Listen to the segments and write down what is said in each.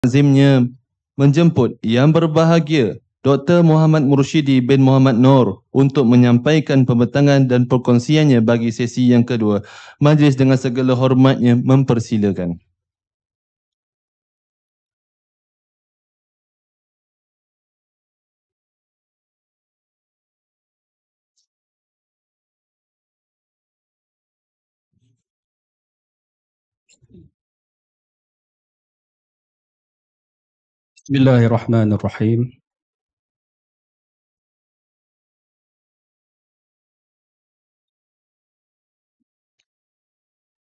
Azimnya menjemput Yang Berbahagia Dr. Muhammad Mursyidi bin Muhammad Noor untuk menyampaikan pembentangan dan perkongsiannya bagi sesi yang kedua. Majlis dengan segala hormatnya mempersilakan. Bismillahirrahmanirrahim.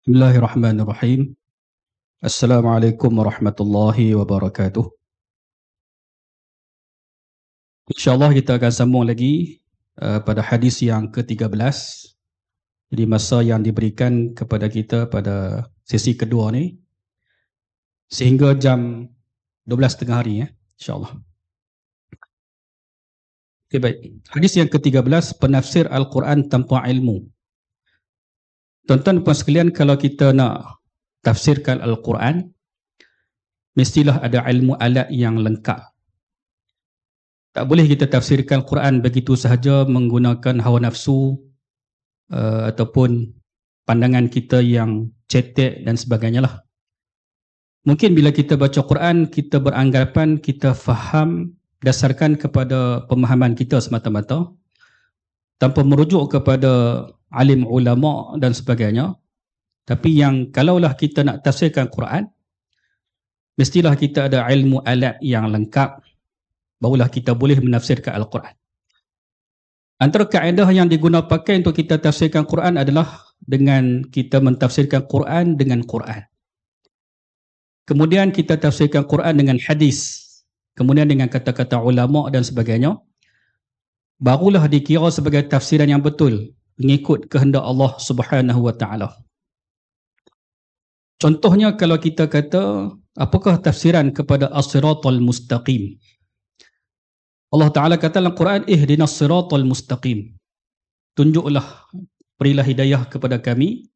Bismillahirrahmanirrahim. Assalamualaikum warahmatullahi wabarakatuh. InsyaAllah kita akan sambung lagi pada hadis yang ke-13. Jadi masa yang diberikan kepada kita pada sesi kedua ni sehingga jam 12.30 hari ya, insyaAllah. Okay, baik. Hadis yang ke-13, penafsir Al-Quran tanpa ilmu. Tuan-tuan dan puan sekalian, kalau kita nak tafsirkan Al-Quran, mestilah ada ilmu alat yang lengkap. Tak boleh kita tafsirkan Quran begitu sahaja menggunakan hawa nafsu ataupun pandangan kita yang cetek dan sebagainya lah. Mungkin bila kita baca Quran, kita beranggapan kita faham dasarkan kepada pemahaman kita semata-mata tanpa merujuk kepada alim ulama dan sebagainya. Tapi yang kalaulah kita nak tafsirkan Quran, mestilah kita ada ilmu alat yang lengkap, barulah kita boleh menafsirkan Al-Quran. Antara kaedah yang digunakan pakai untuk kita tafsirkan Quran adalah dengan kita mentafsirkan Quran dengan Quran. Kemudian kita tafsirkan Quran dengan hadis. Kemudian dengan kata-kata ulama dan sebagainya. Barulah dikira sebagai tafsiran yang betul mengikut kehendak Allah Subhanahu wa taala. Contohnya kalau kita kata apakah tafsiran kepada as-siratal mustaqim? Allah Ta'ala kata dalam Quran, ihdinas siratal mustaqim. Tunjuklah, berilah hidayah kepada kami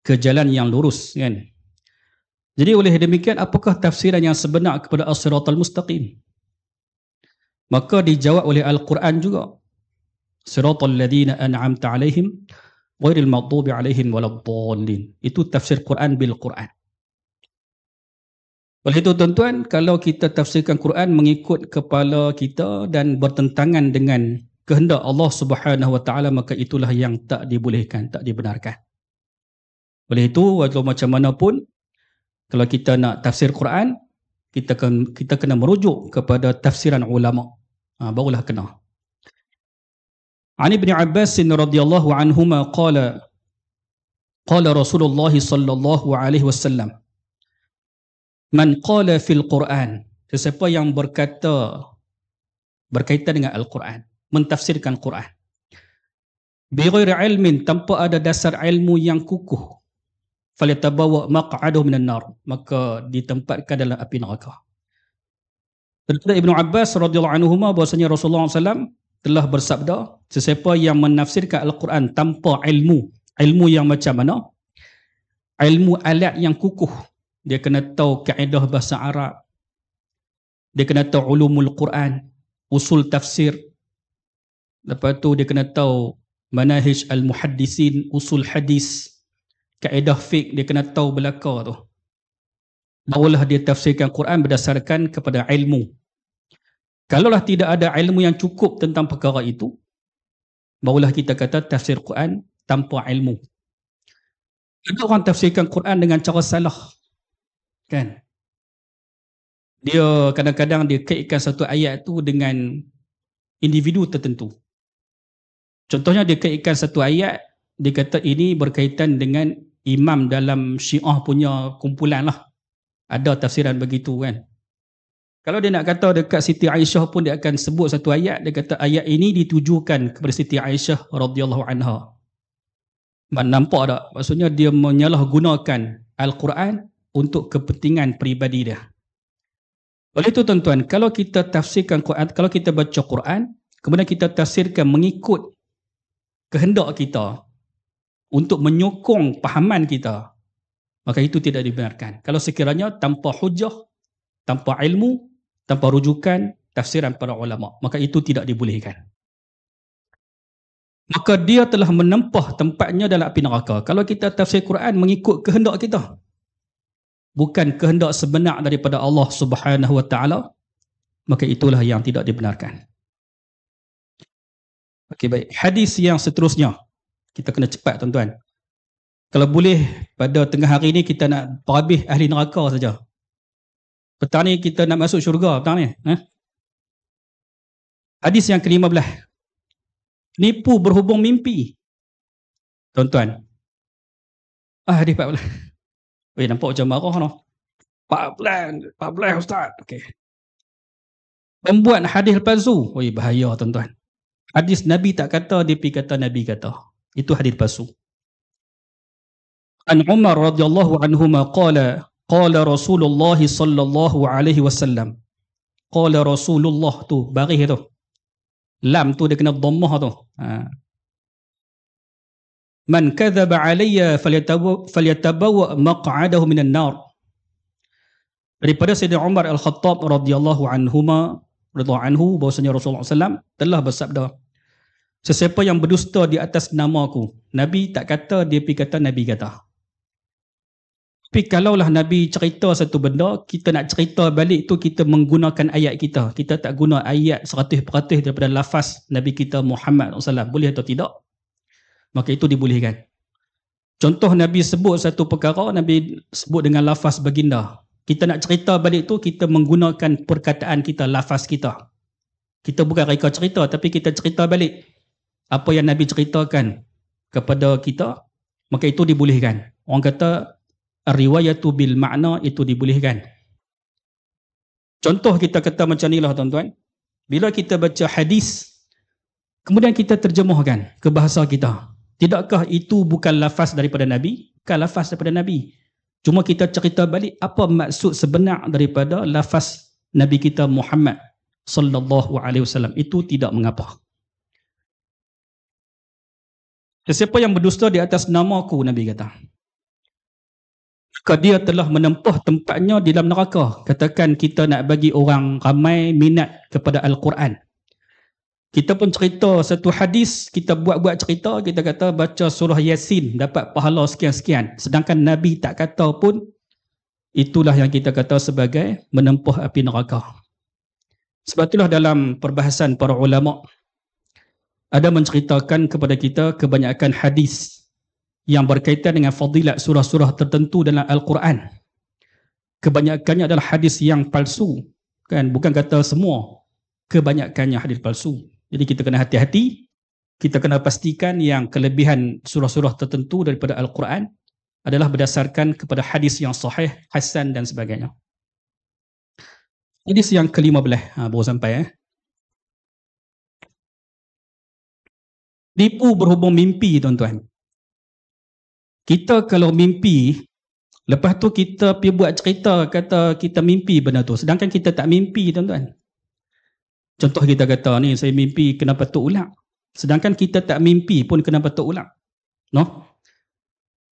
ke jalan yang lurus, kan? Jadi oleh demikian, apakah tafsiran yang sebenar kepada as-siratal mustaqim? Maka dijawab oleh Al-Quran juga. Siratal ladzina an'amta alaihim ghairil maghdubi alaihim waladdallin. Itu tafsir Quran bil Quran. Oleh itu tuan-tuan, kalau kita tafsirkan Quran mengikut kepala kita dan bertentangan dengan kehendak Allah Subhanahu wa taala, maka itulah yang tak dibolehkan, tak dibenarkan. Oleh itu, walau macam mana pun, kalau kita nak tafsir Quran, kita kena merujuk kepada tafsiran ulama. Barulah kena. Ani Ibn Abbas radhiyallahu anhuma qala Rasulullah sallallahu alaihi wasallam, man qala fil Quran, sesiapa yang berkata berkaitan dengan Al-Quran, mentafsirkan Quran, bighairi ilmin, tanpa ada dasar ilmu yang kukuh, falyatabawa maq'adahu minan nar, maka ditempatkan dalam api neraka. Daripada Ibnu Abbas radhiyallahu anhuma bahwasanya Rasulullah SAW telah bersabda, sesiapa yang menafsirkan Al-Quran tanpa ilmu yang macam mana? Ilmu alat yang kukuh. Dia kena tahu kaedah bahasa Arab. Dia kena tahu ulumul Quran, usul tafsir. Lepas tu dia kena tahu manahij al-muhaddisin, usul hadis, kaedah fiqh, dia kena tahu belaka tu. Barulah dia tafsirkan Quran berdasarkan kepada ilmu. Kalaulah tidak ada ilmu yang cukup tentang perkara itu, barulah kita kata tafsir Quran tanpa ilmu. Ada orang tafsirkan Quran dengan cara salah. Kan? Dia kadang-kadang dia kaitkan satu ayat tu dengan individu tertentu. Contohnya dia kaitkan satu ayat, dia kata ini berkaitan dengan imam dalam Syiah punya kumpulan lah. Ada tafsiran begitu kan. Kalau dia nak kata dekat Siti Aisyah pun dia akan sebut satu ayat, dia kata ayat ini ditujukan kepada Siti Aisyah radhiyallahu anha. Nampak tak? Maksudnya dia menyalahgunakan Al-Quran untuk kepentingan peribadi dia. Oleh itu tuan-tuan, kalau kita tafsirkan Quran, kalau kita baca Quran, kemudian kita tafsirkan mengikut kehendak kita untuk menyokong pahaman kita, maka itu tidak dibenarkan. Kalau sekiranya tanpa hujah, tanpa ilmu, tanpa rujukan tafsiran para ulama, maka itu tidak dibolehkan. Maka dia telah menempah tempatnya dalam api neraka. Kalau kita tafsir Quran mengikut kehendak kita, bukan kehendak sebenar daripada Allah Subhanahu Wa Taala, maka itulah yang tidak dibenarkan. Okey, baik. Hadis yang seterusnya, kita kena cepat tuan-tuan. Kalau boleh pada tengah hari ni kita nak berhabis ahli neraka saja. Petang ni kita nak masuk syurga petang ni. Hadis yang ke-15. Nipu berhubung mimpi. Tuan-tuan. Hadis 14. Nampak macam marah no. 14 ustaz. Okey. Membuat hadis palsu. Bahaya tuan-tuan. Hadis Nabi tak kata, dia pergi kata Nabi kata. Itu hadis palsu. An Umar radhiyallahu anhuma qala Rasulullah sallallahu alaihi wasallam. Qala Rasulullah tu baris tu. Lam tu dia kena dhammah tu. Man kadzaba alayya falyatabawa maq'adahu minan nar. Daripada Sayyidina Umar Al-Khattab radhiyallahu anhuma anhu bahwasanya Rasulullah SAW telah bersabda, sesiapa yang berdusta di atas namaku, Nabi tak kata, dia pergi kata Nabi kata. Tapi kalaulah Nabi cerita satu benda, kita nak cerita balik tu, kita menggunakan ayat kita. Kita tak guna ayat 100% daripada lafaz Nabi kita Muhammad SAW. Boleh atau tidak? Maka itu dibolehkan. Contoh Nabi sebut satu perkara, Nabi sebut dengan lafaz baginda. Kita nak cerita balik tu, kita menggunakan perkataan kita, lafaz kita. Kita bukan reka cerita, tapi kita cerita balik apa yang Nabi ceritakan kepada kita, maka itu dibolehkan. Orang kata riwayatu bil makna, itu dibolehkan. Contoh kita kata macam inilah tuan-tuan. Bila kita baca hadis, kemudian kita terjemahkan ke bahasa kita. Tidakkah itu bukan lafaz daripada Nabi? Bukan lafaz daripada Nabi. Cuma kita cerita balik apa maksud sebenar daripada lafaz Nabi kita Muhammad sallallahu alaihi wasallam. Itu tidak mengapa. Sesiapa yang berdusta di atas namaku, Nabi kata, maka dia telah menempah tempatnya di dalam neraka. Katakan kita nak bagi orang ramai minat kepada Al-Quran. Kita pun cerita satu hadis, kita buat-buat cerita, kita kata baca surah Yasin dapat pahala sekian-sekian. Sedangkan Nabi tak kata pun, itulah yang kita kata sebagai menempah api neraka. Sebab itulah dalam perbahasan para ulama, ada menceritakan kepada kita kebanyakan hadis yang berkaitan dengan fadilat surah-surah tertentu dalam Al-Quran. Kebanyakannya adalah hadis yang palsu. Kan? Bukan kata semua, kebanyakannya hadis palsu. Jadi kita kena hati-hati, kita kena pastikan yang kelebihan surah-surah tertentu daripada Al-Quran adalah berdasarkan kepada hadis yang sahih, hasan dan sebagainya. Hadis yang ke-15, baru sampai. Tipu berhubung mimpi, tuan-tuan. Kita kalau mimpi, lepas tu kita pergi buat cerita, kata kita mimpi benda tu, sedangkan kita tak mimpi, tuan-tuan. Contoh kita kata ni, saya mimpi kena patuk ulang. Sedangkan kita tak mimpi pun kena patuk ulang. No?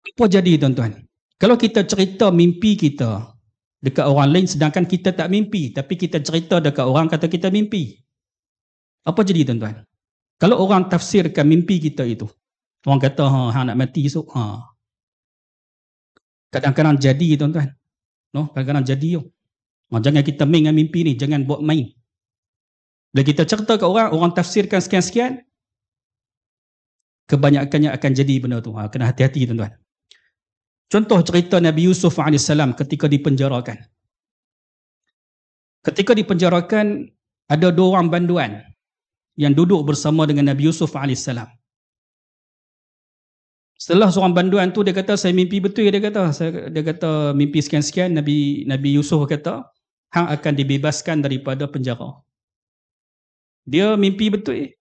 Apa jadi tuan-tuan? Kalau kita cerita mimpi kita dekat orang lain sedangkan kita tak mimpi, tapi kita cerita dekat orang kata kita mimpi. Apa jadi tuan-tuan? Kalau orang tafsirkan mimpi kita itu, orang kata hang nak mati esok. Kadang-kadang jadi tuan-tuan. No? Kadang-kadang jadi. Jangan kita main dengan mimpi ni, jangan buat main. Bila kita cerita ke orang, orang tafsirkan sekian-sekian, kebanyakannya akan jadi benda tu. Kena hati-hati tuan-tuan. Contoh cerita Nabi Yusuf AS ketika dipenjarakan. Ketika dipenjarakan, ada 2 orang banduan yang duduk bersama dengan Nabi Yusuf AS. Setelah seorang banduan tu, dia kata, saya mimpi betul. Dia kata mimpi sekian-sekian. Nabi Yusuf kata, hang akan dibebaskan daripada penjara. Dia mimpi betul.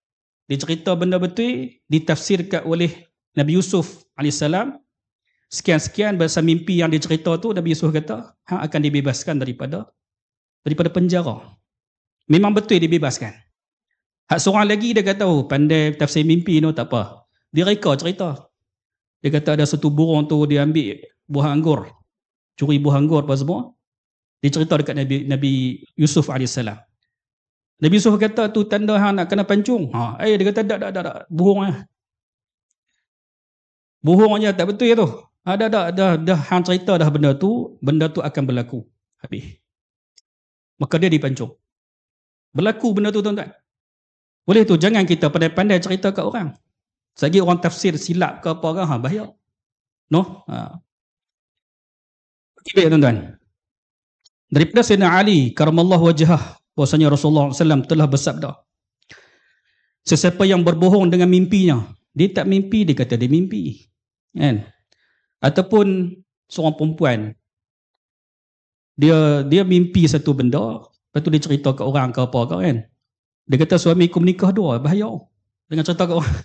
Dia cerita benda betul. Ditafsirkan oleh Nabi Yusuf AS. Sekian-sekian bahasa mimpi yang dia cerita tu, Nabi Yusuf kata, hang akan dibebaskan daripada penjara. Memang betul dibebaskan. Hak seorang lagi dia kata, pandai tafsir mimpi tu, tak apa. Dia reka cerita. Dia kata ada satu burung tu, dia ambil buah anggur. Curi buah anggur apa semua. Dia cerita dekat Nabi Yusuf AS. Nabi Yusuf kata tu tanda hang nak kena pancung. Dia kata tak. Bohong lah. Bohong je, tak betul tu. Dah hang cerita dah benda tu akan berlaku. Habis. Maka dia dipancung. Berlaku benda tu, tuan-tuan. Oleh tu jangan kita pandai-pandai cerita kat orang. Selagi orang tafsir silap ke apa ke, bahaya. No? Baik, tuan-tuan. Daripada Sayyidina Ali karamallahu wajhah, bahwasanya Rasulullah SAW telah bersabda, sesiapa yang berbohong dengan mimpinya, dia tak mimpi, dia kata dia mimpi. Kan? Ataupun seorang perempuan, dia mimpi satu benda, lepas tu dia cerita ke orang ke apa ke, kan? Dia kata suamiku menikah 2, bahaya. Dengan cerita ke orang.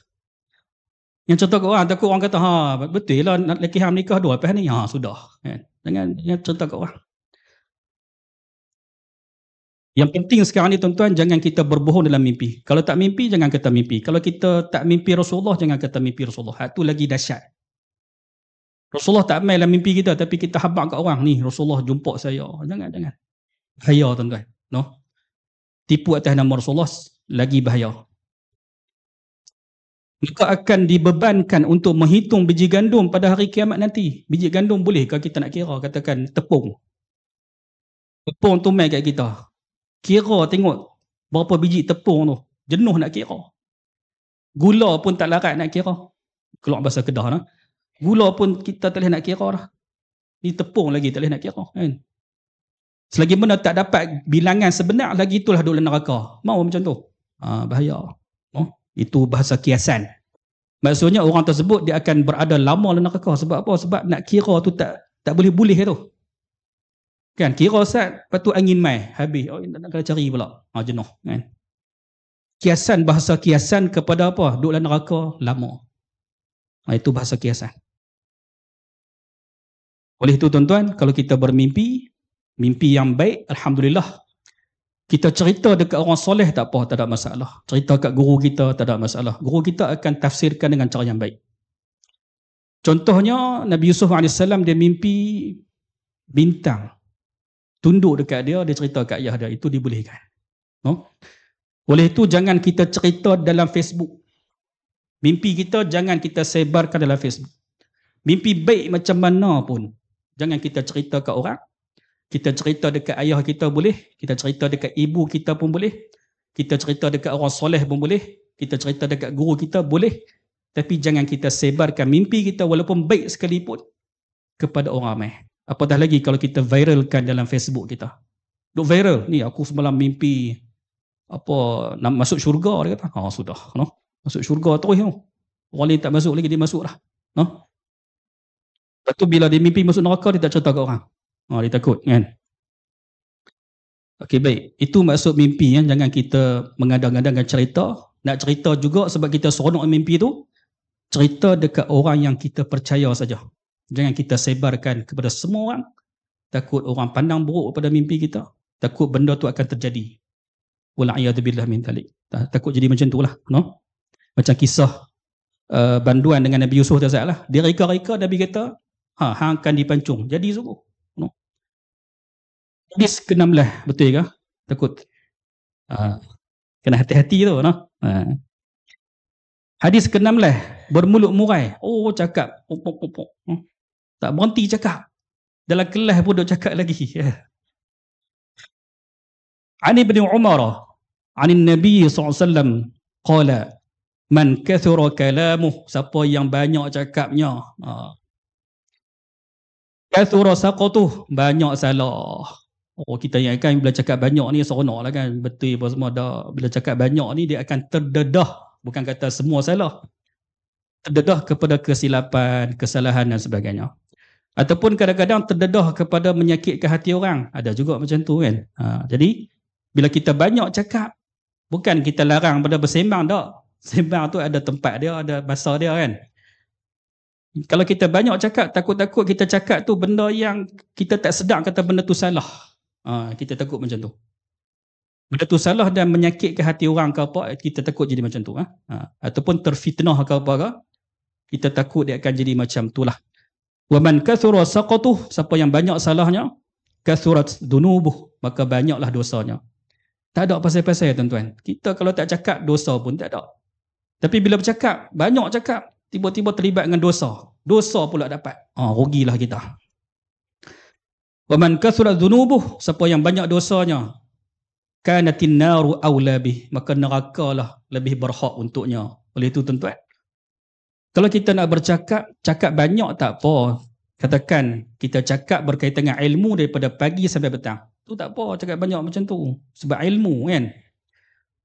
Yang cerita ke orang, takut orang kata, betul lah lelaki hang menikah 2 lepas ni. Sudah. Kan? Jangan cerita ke orang. Yang penting sekarang ni, tuan-tuan, jangan kita berbohong dalam mimpi. Kalau tak mimpi, jangan kata mimpi. Kalau kita tak mimpi Rasulullah, jangan kata mimpi Rasulullah. Itu lagi dahsyat. Rasulullah tak main dalam mimpi kita, tapi kita habaq kat orang ni, Rasulullah jumpa saya. Jangan. Bahaya, tuan-tuan. No? Tipu atas nama Rasulullah lagi bahaya. Maka akan dibebankan untuk menghitung biji gandum pada hari kiamat nanti. Biji gandum bolehkah kita nak kira? Katakan tepung. Tepung tu main kat kita. Kira tengok berapa biji tepung tu. Jenuh nak kira. Gula pun tak larat nak kira. Keluar bahasa Kedah lah. Gula pun kita tak boleh nak kira dah. Ni tepung lagi tak boleh nak kira. Kan? Selagi mana tak dapat bilangan sebenar, lagi itulah duduk dalam neraka. Mau macam tu? Bahaya. Itu bahasa kiasan. Maksudnya orang tersebut dia akan berada lama dalam neraka. Sebab apa? Sebab nak kira tu tak boleh tu. Kan? Kira Ustaz, lepas tu angin mai. Habis. Nak kena cari pula. Jenuh. Kan? Kiasan, bahasa kiasan kepada apa? Duduk dalam neraka lama. Itu bahasa kiasan. Oleh itu, tuan-tuan, kalau kita bermimpi, mimpi yang baik, alhamdulillah. Kita cerita dekat orang soleh tak apa, tak ada masalah. Cerita kat guru kita tak ada masalah. Guru kita akan tafsirkan dengan cara yang baik. Contohnya Nabi Yusuf AS dia mimpi bintang tunduk dekat dia cerita kat ayah dia, itu dibolehkan. No? Oleh itu jangan kita cerita dalam Facebook. Mimpi kita jangan kita sebarkan dalam Facebook. Mimpi baik macam mana pun jangan kita cerita kat orang. Kita cerita dekat ayah kita boleh, kita cerita dekat ibu kita pun boleh, kita cerita dekat orang soleh pun boleh, kita cerita dekat guru kita boleh, tapi jangan kita sebarkan mimpi kita walaupun baik sekalipun kepada orang ramai. Apatah lagi kalau kita viralkan dalam Facebook kita. Duk viral, ni aku semalam mimpi nak masuk syurga, dia kata. Sudah, no? Masuk syurga terus tu. Orang lain tak masuk lagi, dia masuk lah. No? Lepas tu bila dia mimpi masuk neraka, dia tak cerita ke orang. Dia takut kan. Okey, baik. Itu maksud mimpi. Jangan kita mengadang-adangkan cerita. Nak cerita juga sebab kita seronok mimpi tu. Cerita dekat orang yang kita percaya saja. Jangan kita sebarkan kepada semua orang. Takut orang pandang buruk pada mimpi kita. Takut benda tu akan terjadi. Wal'iyadzubillah min dzalik. Takut jadi macam tu lah. No? Macam kisah banduan dengan Nabi Yusuf tadi lah. Dia reka-reka, Nabi kata, hang akan dipancung. Jadi sungguh. No? Hadis ke-16, betul ke? Takut. Kena hati-hati tu. No? Hadis ke-16, bermulut murai. Cakap. Tak berhenti cakap. Dalam kelas pun duk cakap lagi. Ani bin Umar, anin Nabi SAW, qala, man kathura kalamuh, siapa yang banyak cakapnya. Kathura saqatuh, banyak salah. Kita ingatkan bila cakap banyak ni seronok lah kan. Betul apa semua dah. Bila cakap banyak ni dia akan terdedah. Bukan kata semua salah. Terdedah kepada kesilapan, kesalahan dan sebagainya. Ataupun kadang-kadang terdedah kepada menyakitkan hati orang. Ada juga macam tu kan. Jadi bila kita banyak cakap, bukan kita larang pada bersembang tak. Sembang tu ada tempat dia, ada masa dia kan. Kalau kita banyak cakap, takut-takut kita cakap tu benda yang kita tak sedar kata benda tu salah. Kita takut macam tu. Benda tu salah dan menyakitkan hati orang ke apa, kita takut jadi macam tu. Ataupun terfitnah ke apa ke, kita takut dia akan jadi macam tu lah. Wa man kathura saqatuh, siapa yang banyak salahnya, kathurat dunubuh, maka banyaklah dosanya. Tak ada pasal-pasal tuan-tuan. Kita kalau tak cakap dosa pun tak ada. Tapi bila bercakap, banyak cakap, tiba-tiba terlibat dengan dosa. Dosa pula dapat. Rugilah kita. Wa man kathurat dunubuh, siapa yang banyak dosanya, kanatin naru aula bih, maka nerakalah lebih berhak untuknya. Oleh itu tuan-tuan, kalau kita nak bercakap, cakap banyak tak apa. Katakan kita cakap berkaitan dengan ilmu daripada pagi sampai petang. Tu tak apa cakap banyak macam tu. Sebab ilmu kan.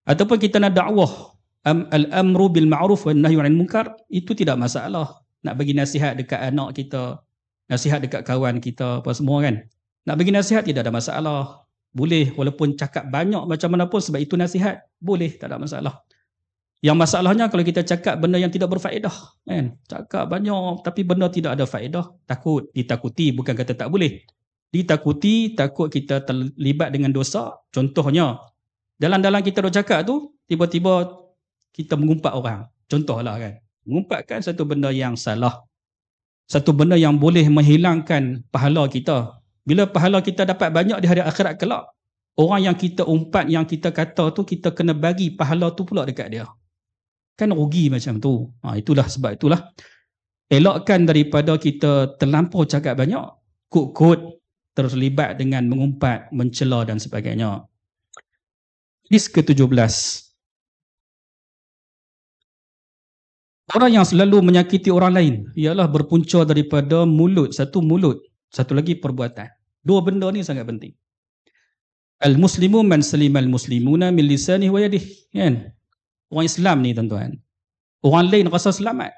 Ataupun kita nak dakwah, al-amru bil ma'ruf wa nahyu 'anil munkar, itu tidak masalah. Nak bagi nasihat dekat anak kita, nasihat dekat kawan kita, apa semua kan. Nak bagi nasihat tidak ada masalah. Boleh walaupun cakap banyak macam mana pun sebab itu nasihat. Boleh, tak ada masalah. Yang masalahnya kalau kita cakap benda yang tidak berfaedah, kan? Cakap banyak tapi benda tidak ada faedah, ditakuti, bukan kata tak boleh. Ditakuti, takut kita terlibat dengan dosa. Contohnya, dalam kita dah cakap tu, tiba-tiba kita mengumpat orang. Contohlah kan. Mengumpatkan satu benda yang salah. Satu benda yang boleh menghilangkan pahala kita. Bila pahala kita dapat banyak di hari akhirat kelak, orang yang kita umpat, yang kita kata tu, kita kena bagi pahala tu pula dekat dia. Kan rugi macam tu. Itulah sebab itulah elokkan daripada kita terlampau cakap banyak, kut-kut terlibat dengan mengumpat, mencela dan sebagainya. Hadis ke-17. Orang yang selalu menyakiti orang lain ialah berpunca daripada mulut, satu lagi perbuatan. Dua benda ni sangat penting. Al-muslimu man salimal muslimuna min lisanihi wa yadihi, kan? Orang Islam ni tuan-tuan, orang lain rasa selamat.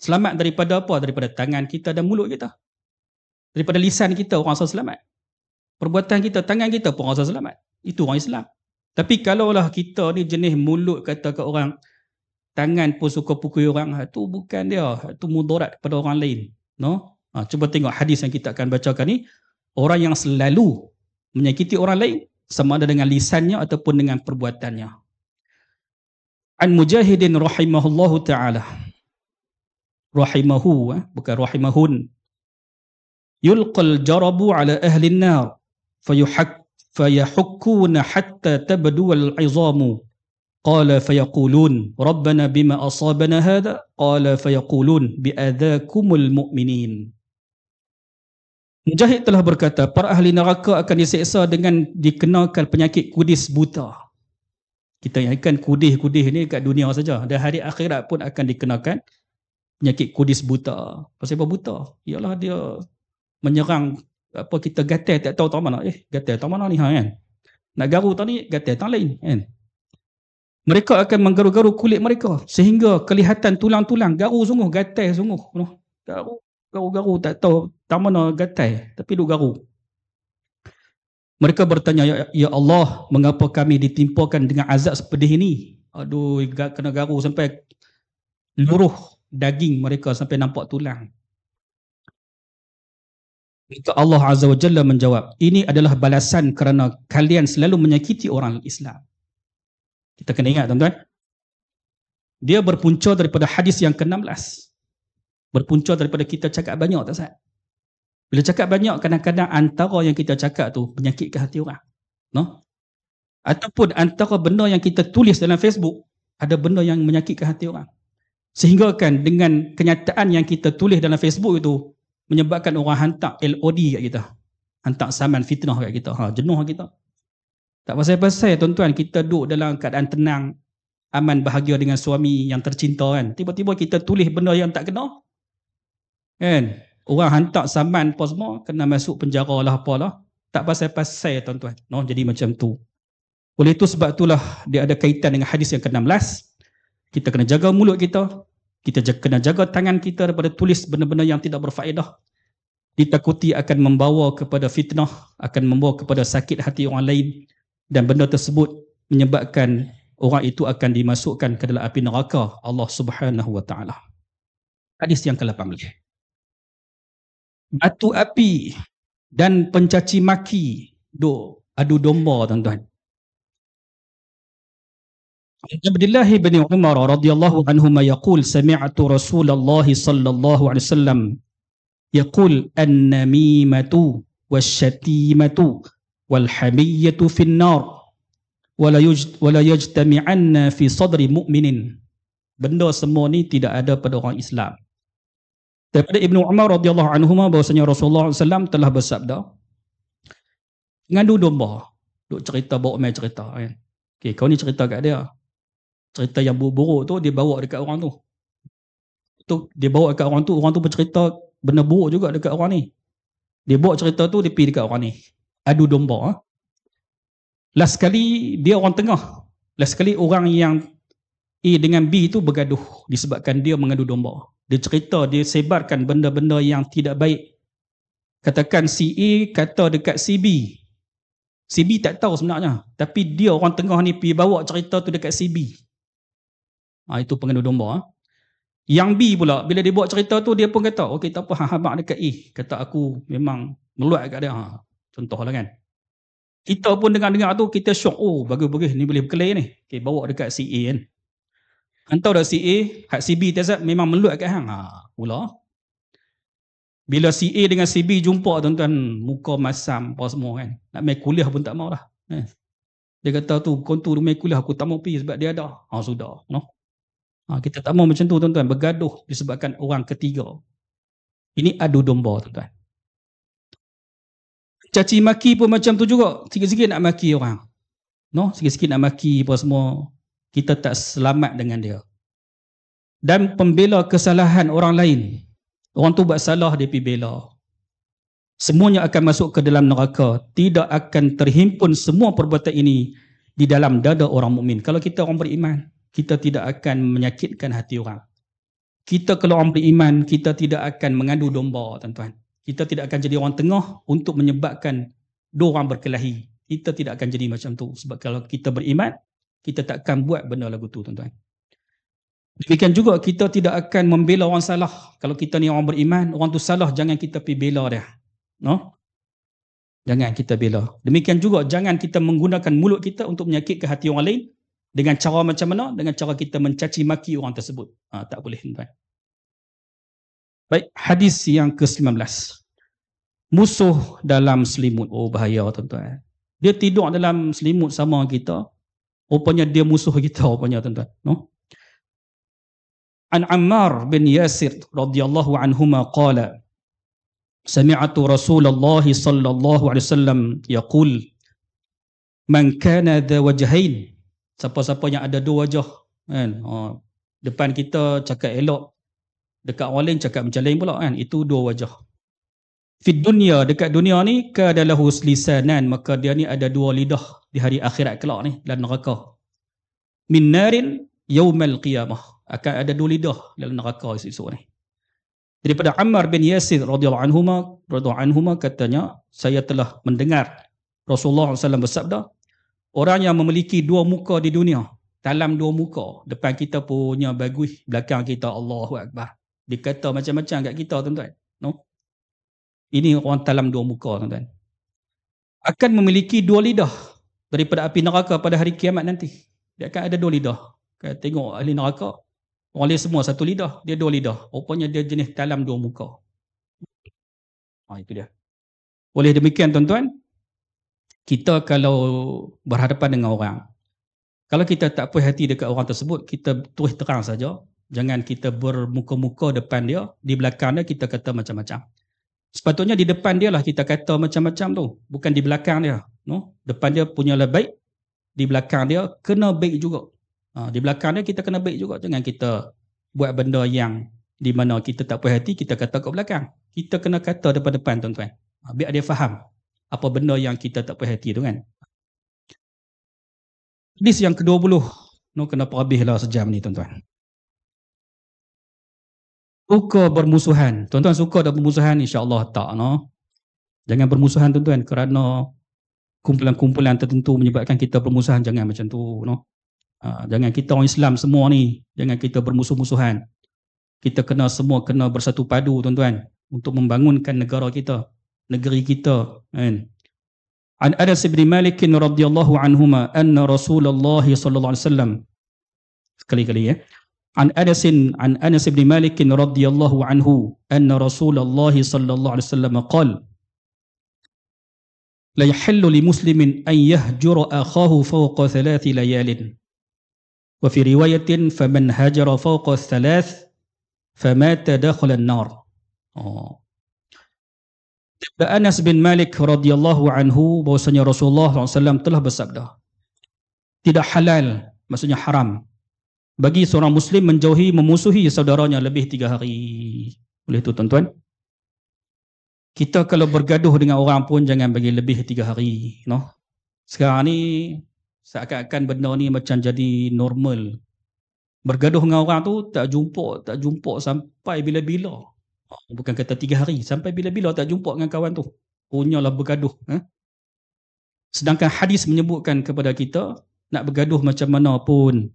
Selamat daripada apa? Daripada tangan kita dan mulut kita. Daripada lisan kita orang rasa selamat. Perbuatan kita, tangan kita pun rasa selamat. Itu orang Islam. Tapi kalaulah kita ni jenis mulut kata ke orang, tangan pun suka pukul orang, itu bukan dia, itu mudarat kepada orang lain. No? Cuba tengok hadis yang kita akan bacakan ni. Orang yang selalu menyakiti orang lain, sama ada dengan lisannya ataupun dengan perbuatannya. An Mujahidin rahimahullahu ta'ala. Rahimahu, bukan rahimahun. Yulqal jarabu ala ahli an-nar fayahukkuna hatta tabdu al-'izamu. Qala fayaqulun rabbana bima asabana hadha, qala fayaqulun bi'adzakumul mu'minin. Mujahid telah berkata, para ahli neraka akan diseksa dengan dikenakan penyakit kudis buta. Kita ingatkan kudis-kudis ni kat dunia saja. Dan hari akhirat pun akan dikenakan penyakit kudis buta. Pasal apa buta? Ialah dia menyerang apa kita gatal tak tahu tak mana. Gatal tak mana ni kan? Nak garu tak ni, gatal tak lain kan? Mereka akan menggaru-garu kulit mereka sehingga kelihatan tulang-tulang, garu sungguh, gatal sungguh. Garu-garu tak tahu tak mana gatal, tapi duk garu. Mereka bertanya, ya Allah, mengapa kami ditimpakan dengan azab sepedih ini? Aduh, kena garu sampai luruh daging mereka sampai nampak tulang. Maka Allah Azza wa Jalla menjawab, ini adalah balasan kerana kalian selalu menyakiti orang Islam. Kita kena ingat tuan-tuan. Dia berpunca daripada hadis yang ke-16. Berpunca daripada kita cakap banyak tak Ustaz? Bila cakap banyak, kadang-kadang antara yang kita cakap tu menyakitkan hati orang. No? Ataupun antara benda yang kita tulis dalam Facebook, ada benda yang menyakitkan hati orang. Sehingga kan dengan kenyataan yang kita tulis dalam Facebook itu, menyebabkan orang hantar LOD kat kita. Hantar saman fitnah kat kita. Jenuh kita. Tak pasal-pasal tuan-tuan, kita duduk dalam keadaan tenang, aman bahagia dengan suami yang tercinta kan. Tiba-tiba kita tulis benda yang tak kena. Kan? Orang hantar saman apa semua, kena masuk penjara lah apalah. Tak pasal-pasal tuan-tuan. No, jadi macam tu. Oleh itu sebab itulah dia ada kaitan dengan hadis yang ke-16. Kita kena jaga mulut kita. Kita kena jaga tangan kita daripada tulis benda-benda yang tidak berfaedah. Ditakuti akan membawa kepada fitnah, akan membawa kepada sakit hati orang lain. Dan benda tersebut menyebabkan orang itu akan dimasukkan ke dalam api neraka Allah Subhanahu wa taala. Hadis yang ke-18. Batu api dan pencaci maki adu domba tuan-tuan. Abdullah bin Umar radhiyallahu anhuma yaqul sami'tu Rasulullah sallallahu alaihi wasallam yaqul an-namimatu wasyatimatu wal hamiyyatu finnar wala yajtami'anna fi sadri mu'minin. Benda semua ni tidak ada pada orang Islam. Daripada Ibnu Umar radhiyallahu anhuma bahwasanya Rasulullah SAW telah bersabda, ngadu domba, duk cerita bawa mai cerita kan. Okey, kau ni cerita kat dia. Cerita yang buruk tu dia bawa dekat orang tu. Dia bawa dekat orang tu bercerita benda buruk juga dekat orang ni. Dia bawa cerita tu dia pergi dekat orang ni. Adu domba. Last sekali dia orang tengah. Last sekali orang yang A dengan B tu bergaduh disebabkan dia mengadu domba. Dia cerita, dia sebarkan benda-benda yang tidak baik. Katakan si A kata dekat si B. Si B tak tahu sebenarnya. Tapi dia orang tengah ni pergi bawa cerita tu dekat si B. Itu pengadu domba. Yang B pula, bila dia buat cerita tu, dia pun kata, okey tak apa, habaq dekat A. Kata aku memang meluat kat dia. Contohlah kan. Kita pun dengar-dengar tu, kita syok. Oh, bagus-bagus, ni boleh berkelahi ni. Okey, bawa dekat si A kan. Hantar dah si A, hak si B tersat memang meluat kat hang. Pula. Bila si A dengan si B jumpa, tuan-tuan, muka masam apa semua kan. Nak main kuliah pun tak mau dah. Dia kata tu, kau tu main kuliah, aku tak mau pergi sebab dia ada. Sudah. No? Kita tak mau macam tu, tuan-tuan. Bergaduh disebabkan orang ketiga. Ini adu domba, tuan-tuan. Caci maki pun macam tu juga. Sikit-sikit nak maki orang. No? Sikit-sikit nak maki apa semua. Kita tak selamat dengan dia. Dan pembela kesalahan orang lain. Orang tu buat salah, dia pergi bela. Semuanya akan masuk ke dalam neraka. Tidak akan terhimpun semua perbuatan ini di dalam dada orang mukmin. Kalau kita orang beriman, kita tidak akan menyakitkan hati orang. Kita kalau orang beriman, kita tidak akan mengadu domba, tuan-tuan. Kita tidak akan jadi orang tengah untuk menyebabkan dua orang berkelahi. Kita tidak akan jadi macam tu. Sebab kalau kita beriman, kita tak akan buat benda lagu tu, tuan-tuan. Demikian juga kita tidak akan membela orang salah. Kalau kita ni orang beriman, orang tu salah, jangan kita pergi bela dia. No? Jangan kita bela. Demikian juga jangan kita menggunakan mulut kita untuk menyakitkan hati orang lain. Dengan cara macam mana? Dengan cara kita mencaci maki orang tersebut. Tak boleh, tuan-tuan. Baik, hadis yang ke-19. Musuh dalam selimut. Oh, bahaya, tuan-tuan. Dia tidur dalam selimut sama kita. Rupanya dia musuh kita, rupanya, tuan-tuan. No? An Ammar bin Yasir radhiyallahu anhuma qala sami'tu Rasulullah sallallahu alaihi wasallam yaqul man kana dha wajhain, siapa-siapa yang ada dua wajah kan, depan kita cakap elok, dekat orang lain cakap macam lain pula kan, itu dua wajah. Fid dunya, dekat dunia ni, kadalahu lisanan, maka dia ni ada dua lidah di hari akhirat kelak ni dalam neraka. Min narin yaumal qiyamah, akan ada dua lidah dalam neraka esok ni. Daripada Ammar bin Yasir radhiyallahu anhuma katanya, saya telah mendengar Rasulullah SAW bersabda, orang yang memiliki dua muka di dunia, dalam dua muka, depan kita punya bagus, belakang kita Allahu Akbar. Dia kata macam-macam kat kita, tuan-tuan. No? Ini orang dalam dua muka, tuan-tuan. Akan memiliki dua lidah daripada api neraka pada hari kiamat nanti. Dia akan ada dua lidah. Tengok ahli neraka, orang lain semua satu lidah, dia dua lidah. Rupanya dia jenis dalam dua muka. Itu dia. Oleh demikian, tuan-tuan, kita kalau berhadapan dengan orang, kalau kita tak puas hati dekat orang tersebut, kita terus terang saja. Jangan kita bermuka-muka depan dia, di belakang dia kita kata macam-macam. Sepatutnya di depan dia lah kita kata macam-macam tu, bukan di belakang dia. No? Depan dia punyalah baik, di belakang dia kena baik juga. Di belakang dia kita kena baik juga. Jangan kita buat benda yang di mana kita tak puas hati, kita kata kat belakang. Kita kena kata depan-depan, tuan-tuan. Biar dia faham apa benda yang kita tak puas hati tu kan. Hadis yang ke-20. Kenapa habislah sejam ni, tuan-tuan. Suka bermusuhan. Tuan-tuan suka ada bermusuhan? InsyaAllah tak. No? Jangan bermusuhan, tuan-tuan, kerana kumpulan-kumpulan tertentu menyebabkan kita bermusuhan. Jangan macam tu. No? Jangan kita orang Islam semua ni, jangan kita bermusuh-musuhan. Kita semua kena bersatu padu, tuan-tuan, untuk membangunkan negara kita, negeri kita. Kan? An Anas bin Malik radhiyallahu anhuma anna Rasulullah sallallahu alaihi wasallam, sekali-kali ya. An Anas bin Malik radhiyallahu anhu anna Rasulullah sallallahu alaihi wasallam qala la yahillu li muslimin an yahjura akhahu fawqa 3 layalin. Wa fi riwayatin faman hajara fawqa 3 famata dakhala an-nar. Anas bin Malik radhiyallahu anhu bahwasanya Rasulullah SAW telah bersabda, tidak halal, maksudnya haram, bagi seorang muslim menjauhi memusuhi saudaranya lebih 3 hari. Oleh itu tuan-tuan, kita kalau bergaduh dengan orang pun jangan bagi lebih 3 hari, no? Sekarang ni seakan-akan benda ni macam jadi normal. Bergaduh dengan orang tu tak jumpa sampai bila-bila. Bukan kata 3 hari, sampai bila-bila tak jumpa dengan kawan tu. Punyalah bergaduh. Sedangkan hadis menyebutkan kepada kita, nak bergaduh macam mana pun,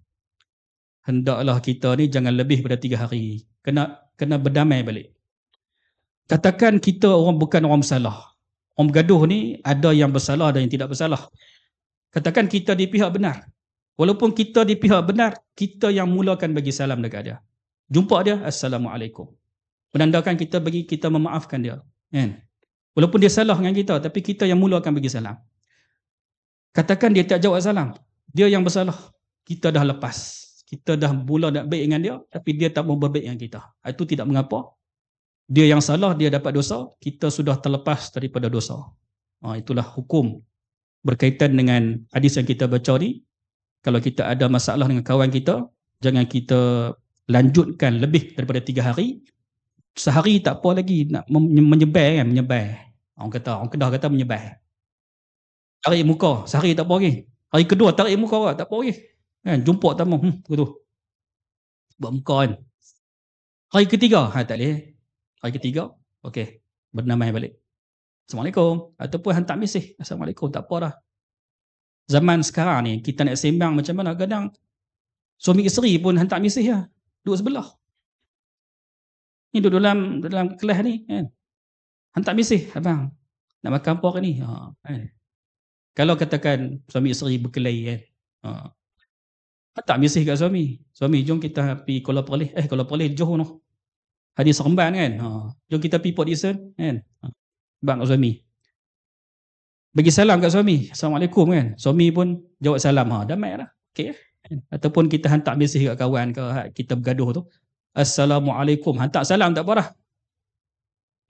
hendaklah kita ni jangan lebih pada 3 hari. Kena berdamai balik. Katakan kita bukan orang bersalah. Orang bergaduh ni ada yang bersalah, ada yang tidak bersalah. Katakan kita di pihak benar. Walaupun kita di pihak benar, kita yang mulakan bagi salam dekat dia. Jumpa dia, Assalamualaikum. Menandakan kita memaafkan dia. Kan? Walaupun dia salah dengan kita, tapi kita yang mulakan bagi salam. Katakan dia tak jawab salam. Dia yang bersalah. Kita dah lepas. Kita dah mula nak baik dengan dia, tapi dia tak mau berbaik dengan kita. Itu tidak mengapa. Dia yang salah, dia dapat dosa. Kita sudah terlepas daripada dosa. Itulah hukum berkaitan dengan hadis yang kita baca ni. Kalau kita ada masalah dengan kawan kita, jangan kita lanjutkan lebih daripada 3 hari. Sehari tak apa lagi, nak menyebar kan, menyebar. Orang Kedah kata menyebar. Tarik muka, sehari tak apa lagi. Hari kedua tarik muka tak apa lagi. Kan, jumpa tamu, begitu. Buat muka kan. Hari ketiga, tak boleh. Hari ketiga, okey, bernamai balik. Assalamualaikum. Ataupun hantar mesej, Assalamualaikum, tak apa dah. Zaman sekarang ni, kita nak sembang macam mana, kadang suami isteri pun hantar mesej lah. Duduk sebelah. Ni duduk dalam kelas ni, kan. Hantar mesej, abang, nak makan apa hari ni? Kan. Kalau katakan suami isteri berkelahi, kan. Hantar mesej kat suami. Suami, jom kita pergi Kuala Perlis, Johor noh. Hadis Seremban kan. Jom kita pergi Port Dickson, kan. Bang kat suami. Bagi salam kat suami. Assalamualaikum kan. Suami pun jawab salam. Damai lah. Okay. Ataupun kita hantar mesej kat kawan ke, kita bergaduh tu. Assalamualaikum. Hantar salam tak apa dah.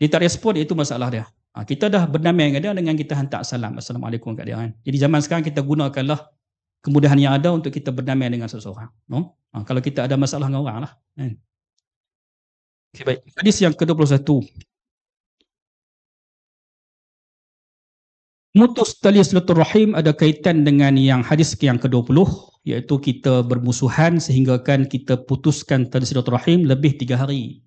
Dia tak respon, itu masalah dia. Kita dah berdamai dengan dia dengan kita hantar salam. Assalamualaikum kat dia kan. Jadi zaman sekarang kita gunakanlah kemudahan yang ada untuk kita berdamai dengan seseorang. No? Kalau kita ada masalah dengan orang lah. Kan? Okay, baik. Hadis yang ke-21. Mutus tali silaturahim ada kaitan dengan yang hadis yang ke-20, iaitu kita bermusuhan sehinggakan kita putuskan tali silaturahim lebih 3 hari.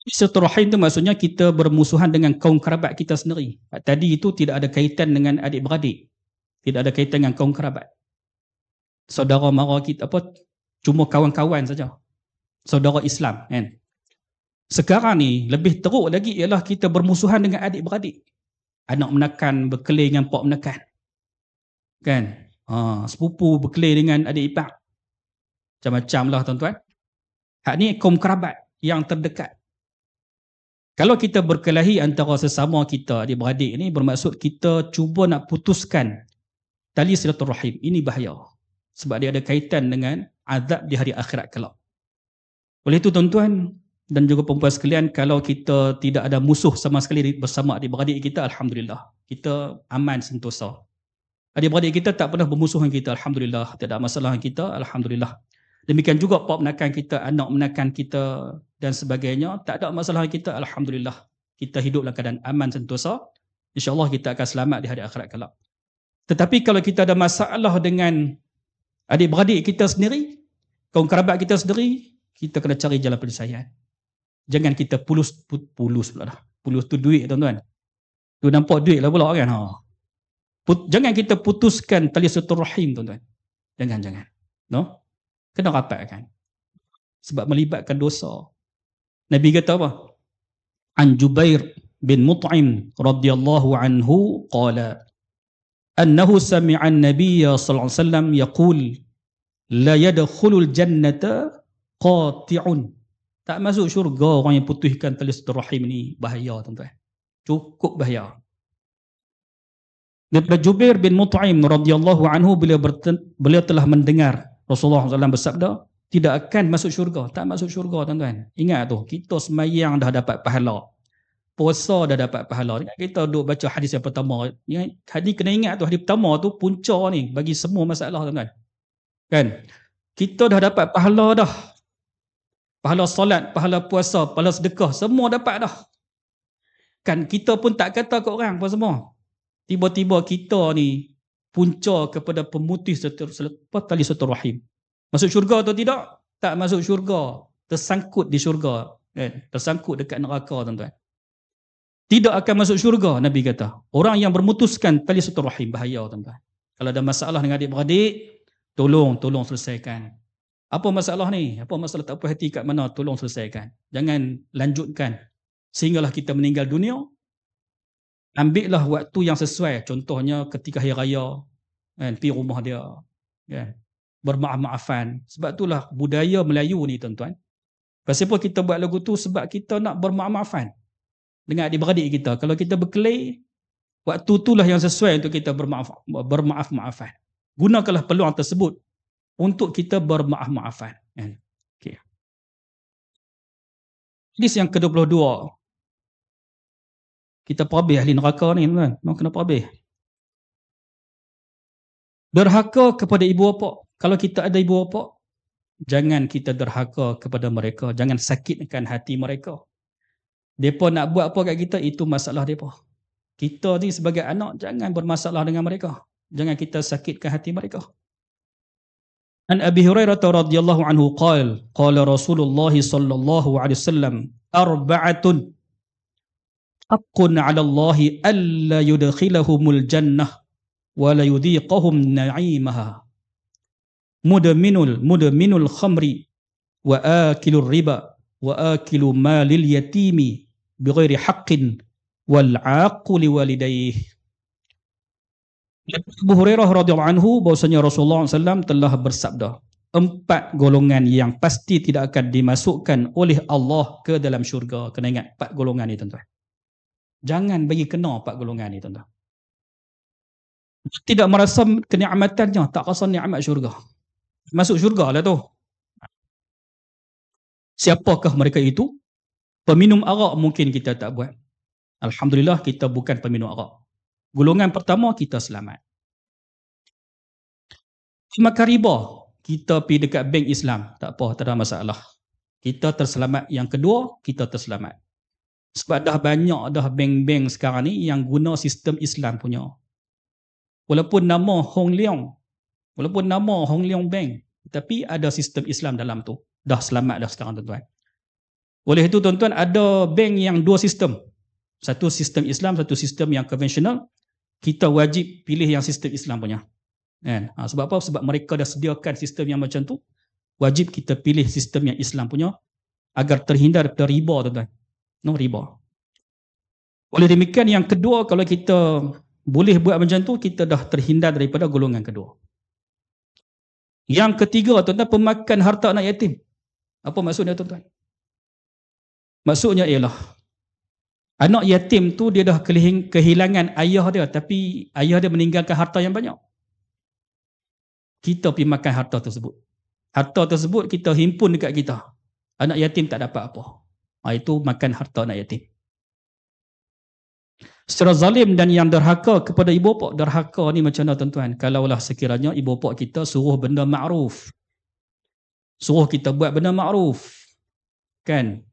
Silaturahim itu maksudnya kita bermusuhan dengan kaum kerabat kita sendiri. Tadi itu tidak ada kaitan dengan adik-beradik. Tidak ada kaitan dengan kaum kerabat. Saudara mara kita cuma kawan-kawan saja. Saudara Islam, kan. Sekarang ni lebih teruk lagi ialah kita bermusuhan dengan adik-beradik. Anak menekan berkelahi dengan pak menekan. Kan? Sepupu berkelahi dengan adik ipar. Macam-macam lah tuan-tuan. Hak ni kaum kerabat yang terdekat. Kalau kita berkelahi antara sesama kita adik-beradik ni, bermaksud kita cuba nak putuskan tali silaturahim. Ini bahaya. Sebab dia ada kaitan dengan azab di hari akhirat kelak. Oleh itu tuan-tuan dan juga perempuan sekalian, kalau kita tidak ada musuh sama sekali bersama adik-beradik kita, Alhamdulillah. Kita aman sentosa. Adik-beradik kita tak pernah bermusuh dengan kita, Alhamdulillah. Tidak ada masalah dengan kita, Alhamdulillah. Demikian juga pak menekan kita, anak menekan kita dan sebagainya, tak ada masalah dengan kita, Alhamdulillah. Kita hidup dalam keadaan aman sentosa. InsyaAllah kita akan selamat di hari akhirat kelak. Tetapi kalau kita ada masalah dengan adik-beradik kita sendiri, kaum kerabat kita sendiri, kita kena cari jalan penyelesaian. Jangan kita pulus pula dah. Pulus tu duit tuan-tuan. Tu nampak duit lah pula kan. Jangan kita putuskan tali silaturahim tuan-tuan. Jangan. No? Kena rapatkan. Sebab melibatkan dosa. Nabi kata apa? An Jubair bin Mut'im radhiyallahu anhu qala annahu sami'a an-nabiyya sallallahu alaihi wasallam yaqul la yadkhulul jannata qati'un. Tak masuk syurga orang yang putuskan tali silaturahim ni. Bahaya tuan-tuan. Cukup bahaya. Daripada Jubair bin Mut'im radhiyallahu anhu, beliau telah mendengar Rasulullah SAW bersabda, tidak akan masuk syurga. Tak masuk syurga, tuan-tuan. Ingat tu, kita sembahyang dah dapat pahala. Puasa dah dapat pahala. Kita duduk baca hadis yang pertama. Hadis kena ingat tu, hadis pertama tu punca ni bagi semua masalah, tuan-tuan. Kan? Kita dah dapat pahala dah. Pahala solat, pahala puasa, pahala sedekah, semua dapat dah. Kan kita pun tak kata ke orang apa semua. Tiba-tiba kita ni punca kepada pemutus tali silaturahim. Masuk syurga atau tidak? Tak masuk syurga. Tersangkut di syurga. Tersangkut dekat neraka, tuan-tuan. Tidak akan masuk syurga, Nabi kata. Orang yang bermutuskan tali silaturahim, bahaya, tuan-tuan. Kalau ada masalah dengan adik-beradik, tolong selesaikan. Apa masalah ni? Apa masalah tak puas hati kat mana? Tolong selesaikan. Jangan lanjutkan sehinggalah kita meninggal dunia. Ambillah waktu yang sesuai. Contohnya ketika hari raya, kan, pergi rumah dia, kan, bermaaf-maafan. Sebab itulah budaya Melayu ni, tuan-tuan. Kenapa kita buat lagu tu? Sebab kita nak bermaaf-maafan dengan adik-beradik kita. Kalau kita berkelahi, waktu itulah yang sesuai untuk kita bermaaf-maafan. Gunakanlah peluang tersebut untuk kita bermaaf-maafan. Okay. Hadis yang ke-22. Kita perhabis ahli neraka ni, tuan. Mau kena perhabis. Derhaka kepada ibu bapa. Kalau kita ada ibu bapa, jangan kita derhaka kepada mereka. Jangan sakitkan hati mereka. Mereka nak buat apa kat kita, itu masalah mereka. Kita ni sebagai anak, jangan bermasalah dengan mereka. Jangan kita sakitkan hati mereka. An Abi Hurairah radhiyallahu anhu qala Rasulullah sallallahu alaihi wasallam, arba'atun haqqun 'ala Allah alla yudkhilahumul jannah wa la yudhiqahum na'imaha. Mudminul khamri wa akilur riba wa akilu malil yatimi bighairi haqqin wal 'aquli walidayhi. Abu Hurairah radhiyallahu anhu bahwasanya Rasulullah SAW telah bersabda, 4 golongan yang pasti tidak akan dimasukkan oleh Allah ke dalam syurga. Kena ingat 4 golongan ni, tuan-tuan. Jangan bagi kena 4 golongan ni, tuan-tuan. Tidak merasa kenikmatannya, tak rasa nikmat syurga. Masuk syurga lah tu. Siapakah mereka itu? Peminum arak mungkin kita tak buat. Alhamdulillah kita bukan peminum arak. Golongan pertama kita selamat. Makan riba, kita pergi dekat bank Islam, tak apa, tak ada masalah. Kita terselamat. Yang kedua, kita terselamat. Sebab dah banyak dah bank-bank sekarang ni yang guna sistem Islam punya. Walaupun nama Hong Leong Bank, tapi ada sistem Islam dalam tu. Dah selamat dah sekarang, tuan-tuan. Oleh itu, tuan-tuan, ada bank yang 2 sistem. Satu sistem Islam, satu sistem yang konvensional. Kita wajib pilih yang sistem Islam punya. Sebab apa? Sebab mereka dah sediakan sistem yang macam tu. Wajib kita pilih sistem yang Islam punya agar terhindar daripada riba, tuan-tuan. Riba. Oleh demikian, yang kedua, kalau kita boleh buat macam tu, kita dah terhindar daripada golongan kedua. Yang ketiga, tuan-tuan, pemakan harta anak yatim. Apa maksudnya, tuan-tuan? Maksudnya ialah anak yatim tu dia dah kehilangan ayah dia, tapi ayah dia meninggalkan harta yang banyak. Kita pergi makan harta tersebut. Harta tersebut kita himpun dekat kita. Anak yatim tak dapat apa. Itu makan harta anak yatim. Secara zalim dan yang derhaka kepada ibu bapa. Derhaka ni macam mana, tuan-tuan? Kalaulah sekiranya ibu bapa kita suruh benda ma'ruf. Suruh kita buat benda ma'ruf. Kan?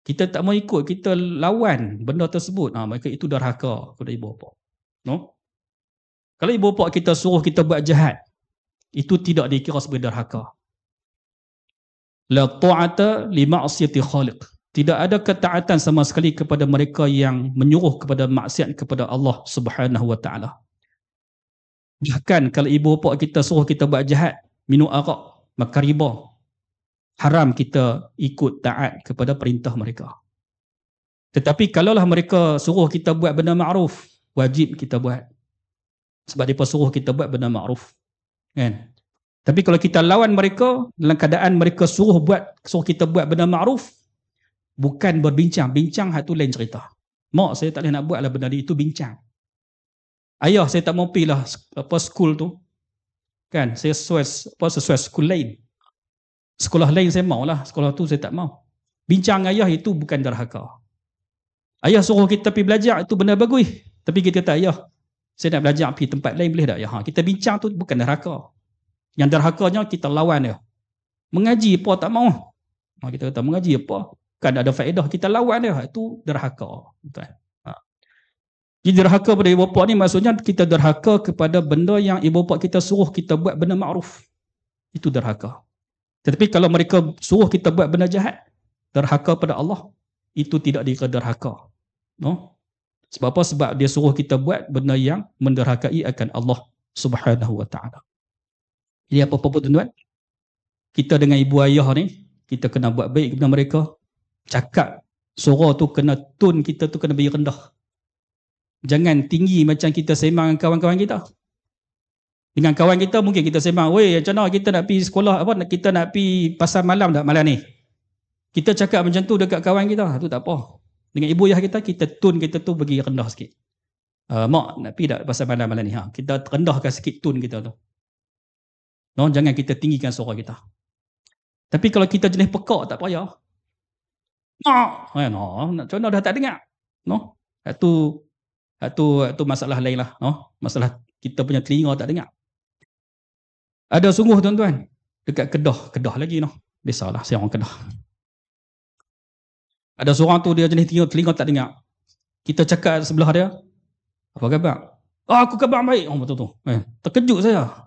Kita tak mau ikut, kita lawan benda tersebut. Maka itu derhaka kepada ibu bapa. Kalau ibu bapa kita suruh kita buat jahat, itu tidak dikira sebagai derhaka. La ta'ata li ma'siyati khaliq. Tidak ada ketaatan sama sekali kepada mereka yang menyuruh kepada maksiat kepada Allah Subhanahu wa taala. Bahkan kalau ibu bapa kita suruh kita buat jahat, minum arak, makan riba, haram kita ikut taat kepada perintah mereka. Tetapi kalaulah mereka suruh kita buat benda ma'ruf, wajib kita buat. Sebab mereka suruh kita buat benda ma'ruf. Kan? Tapi kalau kita lawan mereka, dalam keadaan mereka suruh kita buat benda ma'ruf, bukan berbincang. Bincang itu lain cerita. Mak, saya tak boleh nak buat lah benda itu, bincang. Ayah saya tak mau pergi lah school tu. Kan, saya sesuai school lain. Sekolah lain saya mau lah, sekolah tu saya tak mau. Bincang ayah itu bukan derhaka. Ayah suruh kita pergi belajar, itu benda bagus. Tapi kita kata, ayah, saya nak belajar pergi tempat lain boleh tak? Ya, kita bincang tu bukan derhaka. Yang derhakanya kita lawan dia. Mengaji apa tak mau. Kita kata mengaji apa? Kan ada faedah, kita lawan dia. Itu derhaka. Jadi derhaka pada ibu bapa ni maksudnya kita derhaka kepada benda yang ibu bapa kita suruh kita buat benda makruf. Itu derhaka. Tetapi kalau mereka suruh kita buat benda jahat, derhaka pada Allah, itu tidak dikira derhaka. No? Sebab apa? Sebab dia suruh kita buat benda yang menderhakai akan Allah Subhanahu wa ta'ala. Jadi apa-apa pun tuan-tuan, kita dengan ibu ayah ni, kita kena buat baik kepada mereka. Cakap, suara tu kena, tone kita tu kena beri rendah. Jangan tinggi macam kita sembang dengan kawan-kawan kita. Dengan kawan kita mungkin kita sembang, weh macam mana kita nak pergi sekolah, apa kita nak pergi pasar malam tak malam ni. Kita cakap macam tu dekat kawan kita, tu tak apa. Dengan ibu ayah kita, kita tone kita tu bagi rendah sikit. Mak nak pergi tak pasar malam ni? Kita rendahkan sikit tone kita tu. No, jangan kita tinggikan suara kita. Tapi kalau kita jenis pekak tak payah. No, macam mana dah tak dengar. No, itu masalah lain lah. No? Masalah kita punya telinga tak dengar. Ada sungguh tuan-tuan. Dekat Kedah lagi. No? Biasalah saya orang Kedah. Ada seorang tu dia jenis telinga tak dengar. Kita cakap sebelah dia. Apa khabar? Aku khabar baik. Betul tu. Terkejut saya.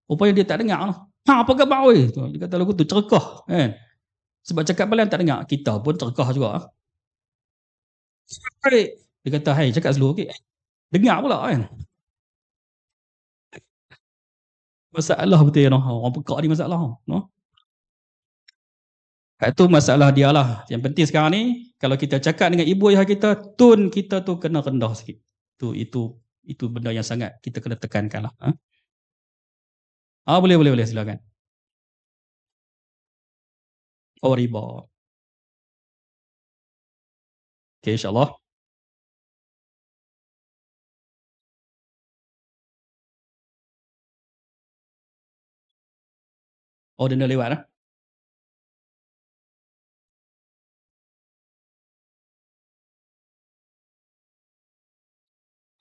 Rupanya dia tak dengar. No? Apa khabar weh? Dia kata lagu tu cerekah. Sebab cakap pelan tak dengar. Kita pun cerekah juga. Dia kata, hai, cakap slow sikit. Dengar pula kan. Masalah betul no. Orang pekak ni masalah. No? Itu masalah dia lah. Yang penting sekarang ni, kalau kita cakap dengan ibu ayah kita, tone kita tu kena rendah sikit. Itu benda yang sangat kita kena tekankan lah. Boleh, silakan. Riba. Okay, insyaAllah. Dia lewat lah.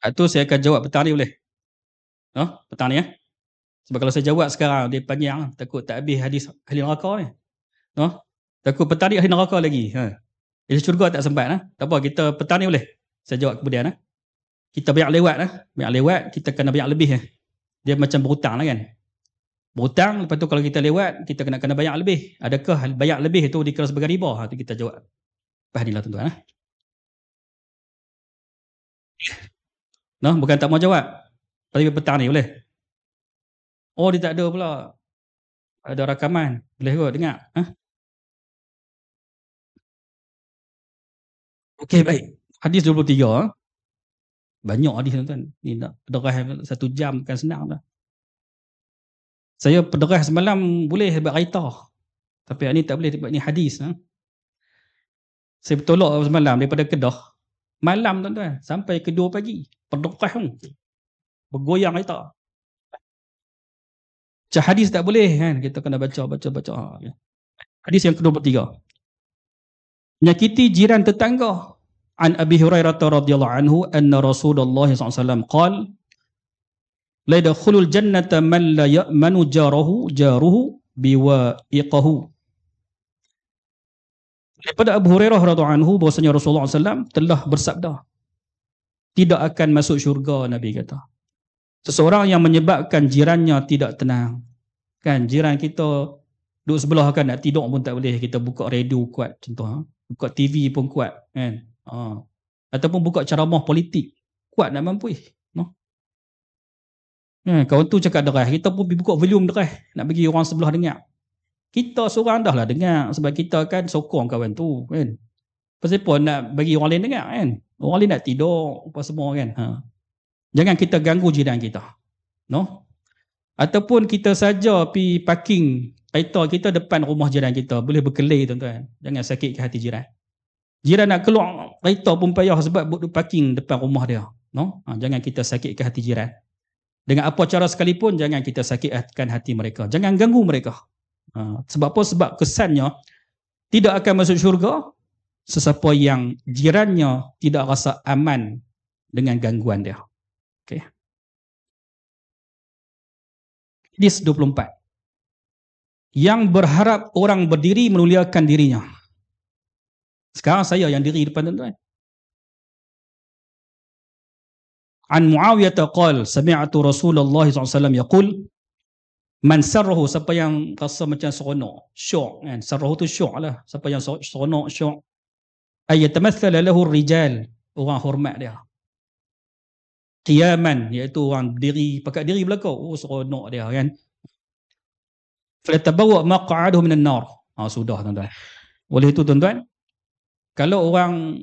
Itu saya akan jawab petang ni boleh? Petang ni ya. Sebab kalau saya jawab sekarang, dia panjang. Takut tak habis hadis ahli neraka ni. Takut petang ni ahli neraka lagi. Ahli syurga tak sempat. Tak apa, kita petang ni boleh. Saya jawab kemudian. Kita banyak lewat, kita kena banyak lebih. Dia macam berhutang lah kan. Berhutang, lepas tu kalau kita lewat, kita kena banyak lebih. Adakah banyak lebih tu dikira sebagai riba? Itu kita jawab. Lepas ni lah tuan-tuan. Bukan tak mau jawab. Tapi petang ni boleh. Dia tak ada pula. Ada rakaman. Boleh kot dengar. Okey, baik. Hadis 23. Banyak hadis tuan-tuan. Ni nak pederah 1 jam bukan senang dah. Saya pederah semalam boleh buat raita. Tapi hari ni tak boleh buat ni hadis. Saya bertolak semalam daripada Kedah. Malam tuan-tuan. Sampai ke 2 pagi. Pederah tu. Bergoyang raita. Macam hadis tak boleh kan. Kita kena baca. Hadis yang ke-23. Menyakiti jiran tetangga. An Abi Hurairah radhiyallahu anhu anna Rasulullah SAW qala la yadkhulul jannata man la ya'manu jaruhu biwa'iqahu. Daripada Abu Hurairah radhiyallahu anhu bahwasanya Rasulullah SAW telah bersabda, tidak akan masuk syurga, Nabi kata, seseorang yang menyebabkan jirannya tidak tenang. Kan jiran kita duduk sebelah kan, nak tidur pun tak boleh, kita buka radio kuat contoh, buka TV pun kuat kan. Ataupun buka ceramah politik kuat nak mampu. Kawan tu cakap derah, kita pun buka volume derah nak bagi orang sebelah dengar. Kita seorang dah lah dengar sebab kita kan sokong kawan tu kan. Pasal apa nak bagi orang lain dengar kan? Orang lain nak tidur apa semua kan. Jangan kita ganggu jiran kita. Ataupun kita saja pi parking kereta kita depan rumah jiran kita, boleh berkelahi tuan-tuan. Jangan sakitkan hati jiran. Jiran nak keluar kereta pun payah sebab buat parking depan rumah dia. No? Jangan kita sakitkan hati jiran. Dengan apa cara sekalipun, jangan kita sakitkan hati mereka. Jangan ganggu mereka. Sebab apa? Sebab kesannya tidak akan masuk syurga sesiapa yang jirannya tidak rasa aman dengan gangguan dia. Okay. Hadis 24. Yang berharap orang berdiri memuliakan dirinya. Sekarang saya yang diri depan tuan-tuan. An Muawiyah qala sami'tu Rasulullah SAW yaqul man sarrahu, siapa yang rasa macam seronok, syok kan, sarrahu tu syok lah, siapa yang seronok, syok, ay yatamathala lahu rijal, orang hormat dia, qiyaman, iaitu orang berdiri, pakat diri belakang, seronok dia kan, falatabawa maq'adahu minan nar. Sudah tuan-tuan. Oleh itu tuan-tuan, kalau orang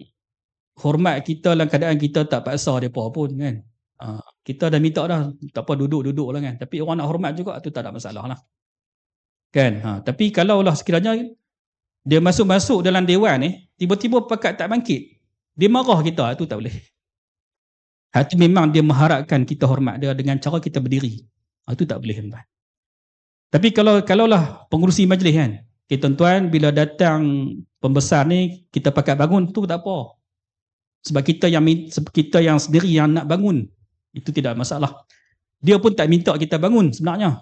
hormat kita dalam keadaan kita tak paksa depa pun kan, kita dah minta dah, tak apa, duduk-duduk lah kan, tapi orang nak hormat juga, tu tak ada masalah lah kan. Tapi kalau lah sekiranya dia masuk-masuk dalam dewan ni, tiba-tiba pakat tak bangkit, dia marah kita, tu tak boleh. Itu memang dia mengharapkan kita hormat dia dengan cara kita berdiri, tu tak boleh tuan. Tapi kalau lah pengurusi majlis kan, tuan-tuan, bila datang pembesar ni kita pakat bangun, tu tak apa, sebab kita yang sendiri yang nak bangun, itu tidak masalah. Dia pun tak minta kita bangun sebenarnya,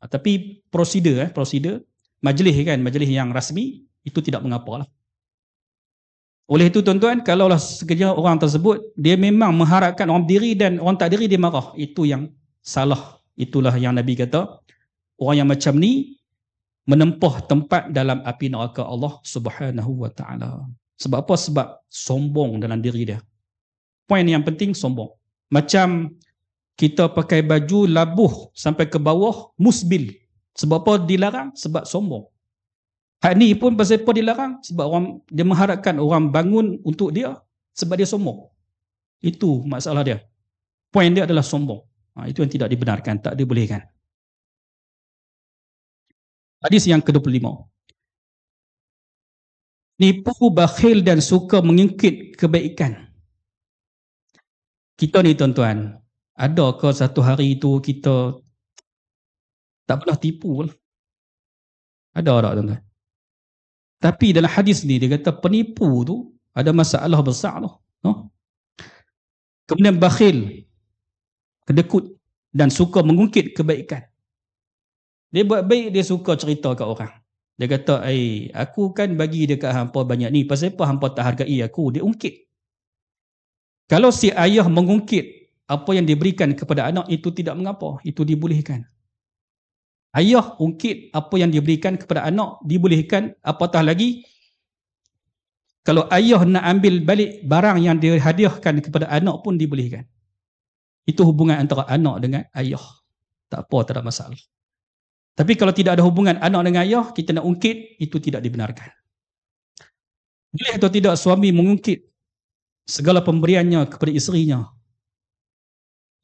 tapi prosedur majlis kan, majlis yang rasmi, itu tidak mengapa lah. Oleh itu tuan-tuan, kalaulah sekiranya orang tersebut dia memang mengharapkan orang berdiri dan orang tak diri dia marah, itu yang salah. Itulah yang Nabi kata, orang yang macam ni menempah tempat dalam api neraka Allah Subhanahu wa taala. Sebab apa? Sebab sombong dalam diri dia. Poin yang penting, sombong. Macam kita pakai baju labuh sampai ke bawah, musbil. Sebab apa dilarang? Sebab sombong. Hak ni pun pasal apa dilarang? Sebab dia mengharapkan orang bangun untuk dia, sebab dia sombong. Itu masalah dia. Poin dia adalah sombong. Itu yang tidak dibenarkan, tak dibolehkan. Hadis yang ke-25. Nipu, bakhil dan suka mengungkit kebaikan. Kita ni tuan-tuan, ada ke satu hari itu kita tak pernah tipu? Ada tak tuan-tuan? Tapi dalam hadis ni dia kata penipu tu ada masalah besar tu. Kemudian bakhil, kedekut dan suka mengungkit kebaikan. Dia buat baik, dia suka cerita kat orang. Dia kata, aku kan bagi dekat hampa banyak ni, pasal apa hampa tak hargai aku? Dia ungkit. Kalau si ayah mengungkit apa yang diberikan kepada anak, itu tidak mengapa, itu dibolehkan. Ayah ungkit apa yang diberikan kepada anak, dibolehkan. Apatah lagi kalau ayah nak ambil balik barang yang dihadiahkan kepada anak pun dibolehkan. Itu hubungan antara anak dengan ayah. Tak apa, tak ada masalah. Tapi kalau tidak ada hubungan anak dengan ayah, kita nak ungkit, itu tidak dibenarkan. Boleh atau tidak suami mengungkit segala pemberiannya kepada isterinya?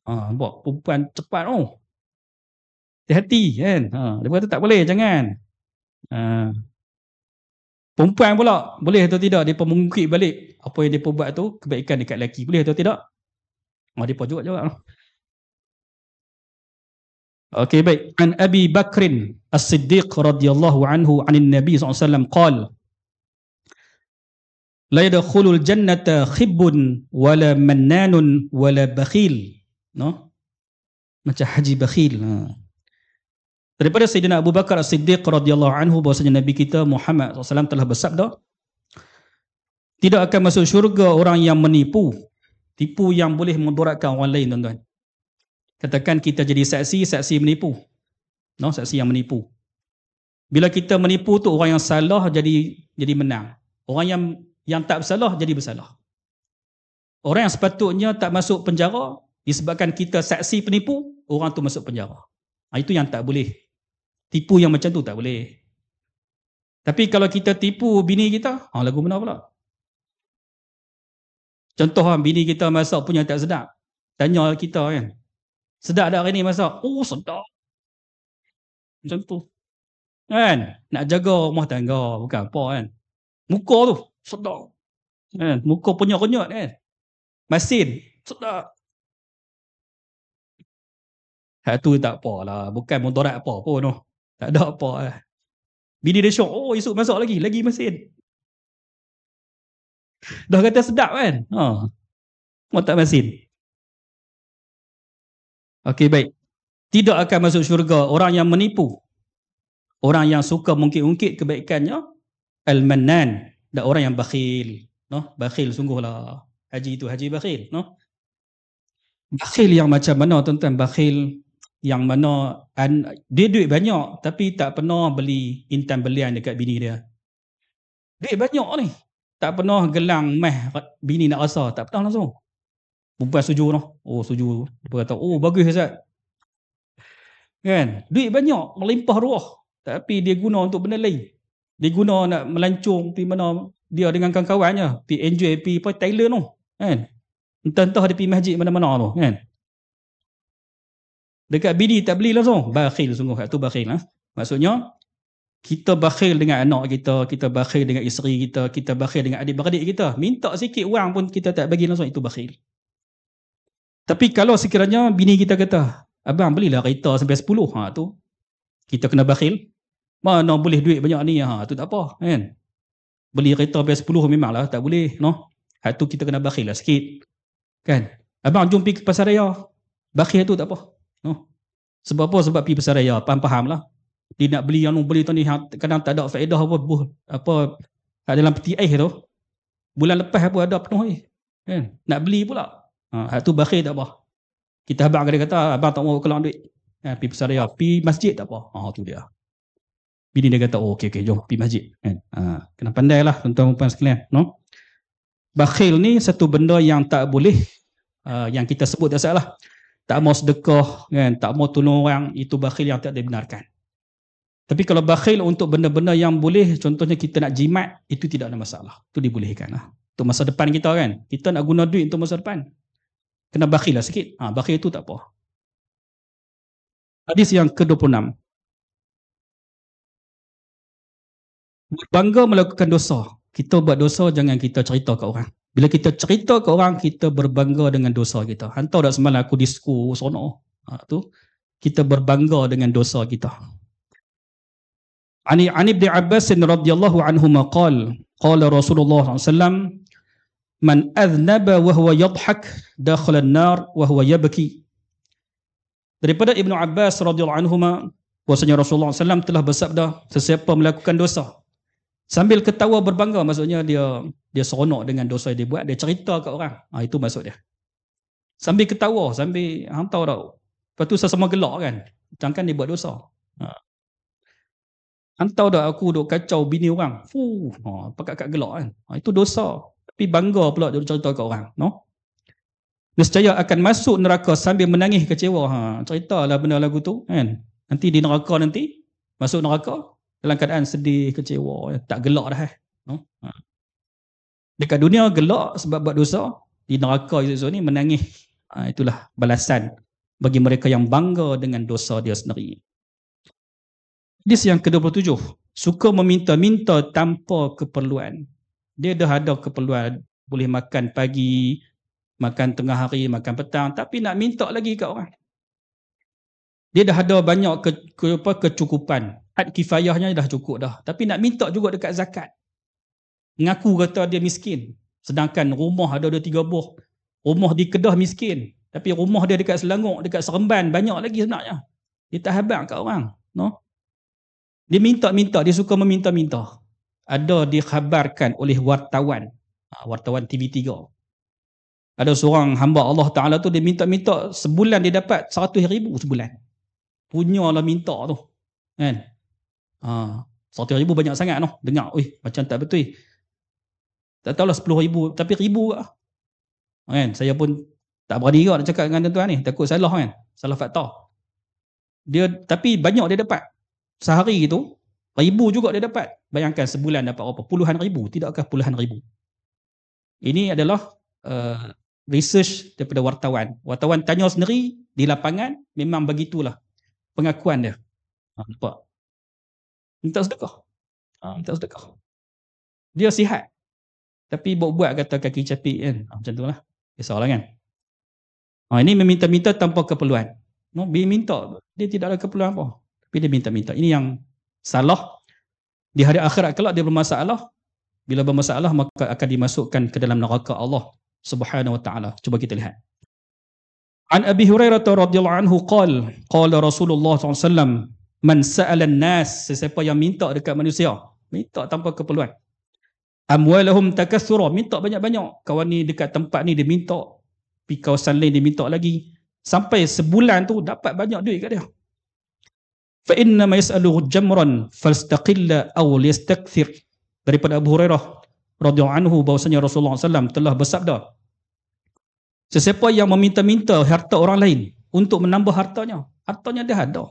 Buat perempuan cepat, hati-hati kan. Dia kata tak boleh, jangan. Perempuan pula, boleh atau tidak dia mengungkit balik apa yang dia buat tu, kebaikan dekat lelaki, boleh atau tidak? Dia pun jawab. Okey, baik. An Abi Bakrin As-Siddiq radhiyallahu anhu anin Nabi SAW qala la yadkhulul jannata khibbun wala mannanun wala bakhil. Macam haji bakhil. Daripada Sayyidina Abu Bakar As-Siddiq radhiyallahu anhu bahwasanya Nabi kita Muhammad SAW telah bersabda, tidak akan masuk syurga orang yang menipu. Tipu yang boleh memudaratkan orang lain, tuan-tuan. Katakan kita jadi saksi menipu. Saksi yang menipu. Bila kita menipu tu, orang yang salah jadi menang. Orang yang tak bersalah jadi bersalah. Orang yang sepatutnya tak masuk penjara, disebabkan kita saksi penipu, orang tu masuk penjara. Itu yang tak boleh. Tipu yang macam tu tak boleh. Tapi kalau kita tipu bini kita, lagu mana pula? Contoh bini kita masak punya tak sedap. Tanya kita kan, sedap tak hari ni masak? Sedap. Macam tu. Kan? Nak jaga rumah tangga, bukan apa kan. Muka tu, sedap. Kan? Muka penyok-penyok kan. Masin, sedap. Hak tu tak apalah, bukan mudarat apa pun noh. Tak ada apa lah. Bini dia syok, oh esok masak lagi masin. Dah kata sedap kan? Mau tak masin. Okey, baik. Tidak akan masuk syurga orang yang menipu. Orang yang suka mungkit-ungkit kebaikannya, al-mannan, dan orang yang bakhil. No? Bakhil sungguhlah. Haji itu haji bakhil. No? Bakhil yang macam mana tuan-tuan? Bakhil yang mana dia duit banyak tapi tak pernah beli intan belian dekat bini dia. Duit banyak ni. Tak pernah gelang meh bini nak rasa. Tak pernah langsung. Perempuan setuju noh. Oh setuju. Dia kata, oh bagus Ustaz. Kan? Duit banyak, melimpah ruah. Tapi dia guna untuk benda lain. Dia guna nak melancong pergi mana dia dengan kawan-kawannya. Pergi enjoy, pergi Thailand noh. Kan? Entah-entah dia pergi masjid mana-mana tu. Kan? Dekat bini tak beli langsung. Bakhil sungguh. Itu bakhil. Maksudnya, kita bakhil dengan anak kita, kita bakhil dengan isteri kita, kita bakhil dengan adik-beradik kita. Minta sikit wang pun kita tak bagi langsung, itu bakhil. Tapi kalau sekiranya bini kita kata, abang belilah kereta sampai 10, tu kita kena bakhil. Mana boleh duit banyak ni, tu tak apa. Kan? Beli kereta sampai 10 memanglah tak boleh. No? Tu kita kena bakhil lah sikit. Kan? Abang jom pergi ke pasar raya. Bakhil tu tak apa. No? Sebab apa? Sebab pergi pasar raya. Faham lah. Dia nak beli yang beli tu ni kadang tak ada faedah apa dalam peti air tu. Bulan lepas apa ada penuh kan? Nak beli pula. Tu bakhil tak apa. Kita abang dia kata abang tak mau keluar duit. Pergi pasar raya, pergi masjid tak apa. Tu dia. Bini dia kata okey jom pergi masjid kan. Kena pandailah tuan-tuan puan sekalian, no? Bakhil ni satu benda yang tak boleh yang kita sebut dah salah. Tak mau sedekah kan, tak mau tolong orang, itu bakhil yang tak dibenarkan. Tapi kalau bakhil untuk benda-benda yang boleh, contohnya kita nak jimat, itu tidak ada masalah. Itu dibolehkan lah. Untuk masa depan kita kan. Kita nak guna duit untuk masa depan. Kena bakhil lah sikit. Bakhil itu tak apa. Hadis yang ke-26. Berbangga melakukan dosa. Kita buat dosa, jangan kita cerita ke orang. Bila kita cerita ke orang, kita berbangga dengan dosa kita. Hantar dah semalam aku disko sono. Tu kita berbangga dengan dosa kita. Ani Ibn Abbas radhiyallahu anhuma qala Rasulullah SAW, man adhnaba wa huwa yadhhak dakhala an-nar wa huwa yabki. Daripada Ibn Abbas radhiyallahu anhuma, bahwasanya Rasulullah SAW telah bersabda, sesiapa melakukan dosa sambil ketawa berbangga, maksudnya dia seronok dengan dosa yang dia buat, dia cerita ke orang. Itu maksud dia. Sambil ketawa, sambil hantar tau. Lepas tu sesama gelak kan. Jangan dia buat dosa. Hantar dah aku duk kacau bini orang. Pakat gelak kan. Itu dosa. Tapi bangga pula dia cerita ke orang. No? Nescaya akan masuk neraka sambil menangis kecewa. Ceritalah benda lagu tu. Kan? Nanti di neraka nanti, masuk neraka, dalam keadaan sedih, kecewa. Tak gelak dah. No? Dekat dunia gelak sebab buat dosa. Di neraka esok ni menangis. Itulah balasan bagi mereka yang bangga dengan dosa dia sendiri. Hadis yang ke-27, suka meminta-minta tanpa keperluan. Dia dah ada keperluan, boleh makan pagi, makan tengah hari, makan petang, tapi nak minta lagi kat orang. Dia dah ada banyak kecukupan. Had kifayahnya dah cukup dah. Tapi nak minta juga dekat zakat. Mengaku kata dia miskin. Sedangkan rumah ada 2-3 buah. Rumah di Kedah miskin. Tapi rumah dia dekat Selangor, dekat Seremban, banyak lagi sebenarnya. Dia tak habaq kat orang. No? Dia minta-minta, dia suka meminta-minta. Ada dikhabarkan oleh wartawan. Wartawan TV3. Ada seorang hamba Allah Ta'ala tu, dia minta-minta, sebulan dia dapat 100,000 sebulan. Punyalah minta tu. Kan? 100,000 banyak sangat noh. Dengar, macam tak betul. Tak tahulah 10,000, tapi 1,000 lah. Kan? Saya pun tak berani juga nak cakap dengan tuan-tuan ni. Takut salah kan? Salah fakta. Tapi banyak dia dapat. Sehari itu, 1,000 juga dia dapat. Bayangkan sebulan dapat berapa? Puluhan ribu. Tidakkah puluhan ribu? Ini adalah research daripada wartawan. Wartawan tanya sendiri di lapangan, memang begitulah pengakuan dia. Nampak? Minta sedekah. Minta sedekah. Dia sihat. Tapi buat kata kaki capik kan. Macam tu lah. Kisahlah kan. Ini meminta-minta tanpa keperluan. No, dia minta, dia tidak ada keperluan apa. Tapi dia minta-minta. Ini yang salah. Di hari akhirat kelak dia bermasalah. Bila bermasalah maka akan dimasukkan ke dalam neraka Allah Subhanahu wa taala. Cuba kita lihat. An Abi Hurairah radhiyallahu anhu qala Rasulullah SAW, man sa'ala an-nas, sesiapa yang minta dekat manusia, minta tanpa keperluan. Amwalahum takatsura, minta banyak-banyak. Kawan ni dekat tempat ni dia minta, pergi kawasan lain dia minta lagi. Sampai sebulan tu dapat banyak duit kat dia. Fa inna ma yas'alu jamran falstaqilla aw liyastakthir. Daripada Abu Hurairah radhiyallahu anhu bahwasanya Rasulullah SAW telah bersabda, sesiapa yang meminta-minta harta orang lain untuk menambah hartanya dah ada,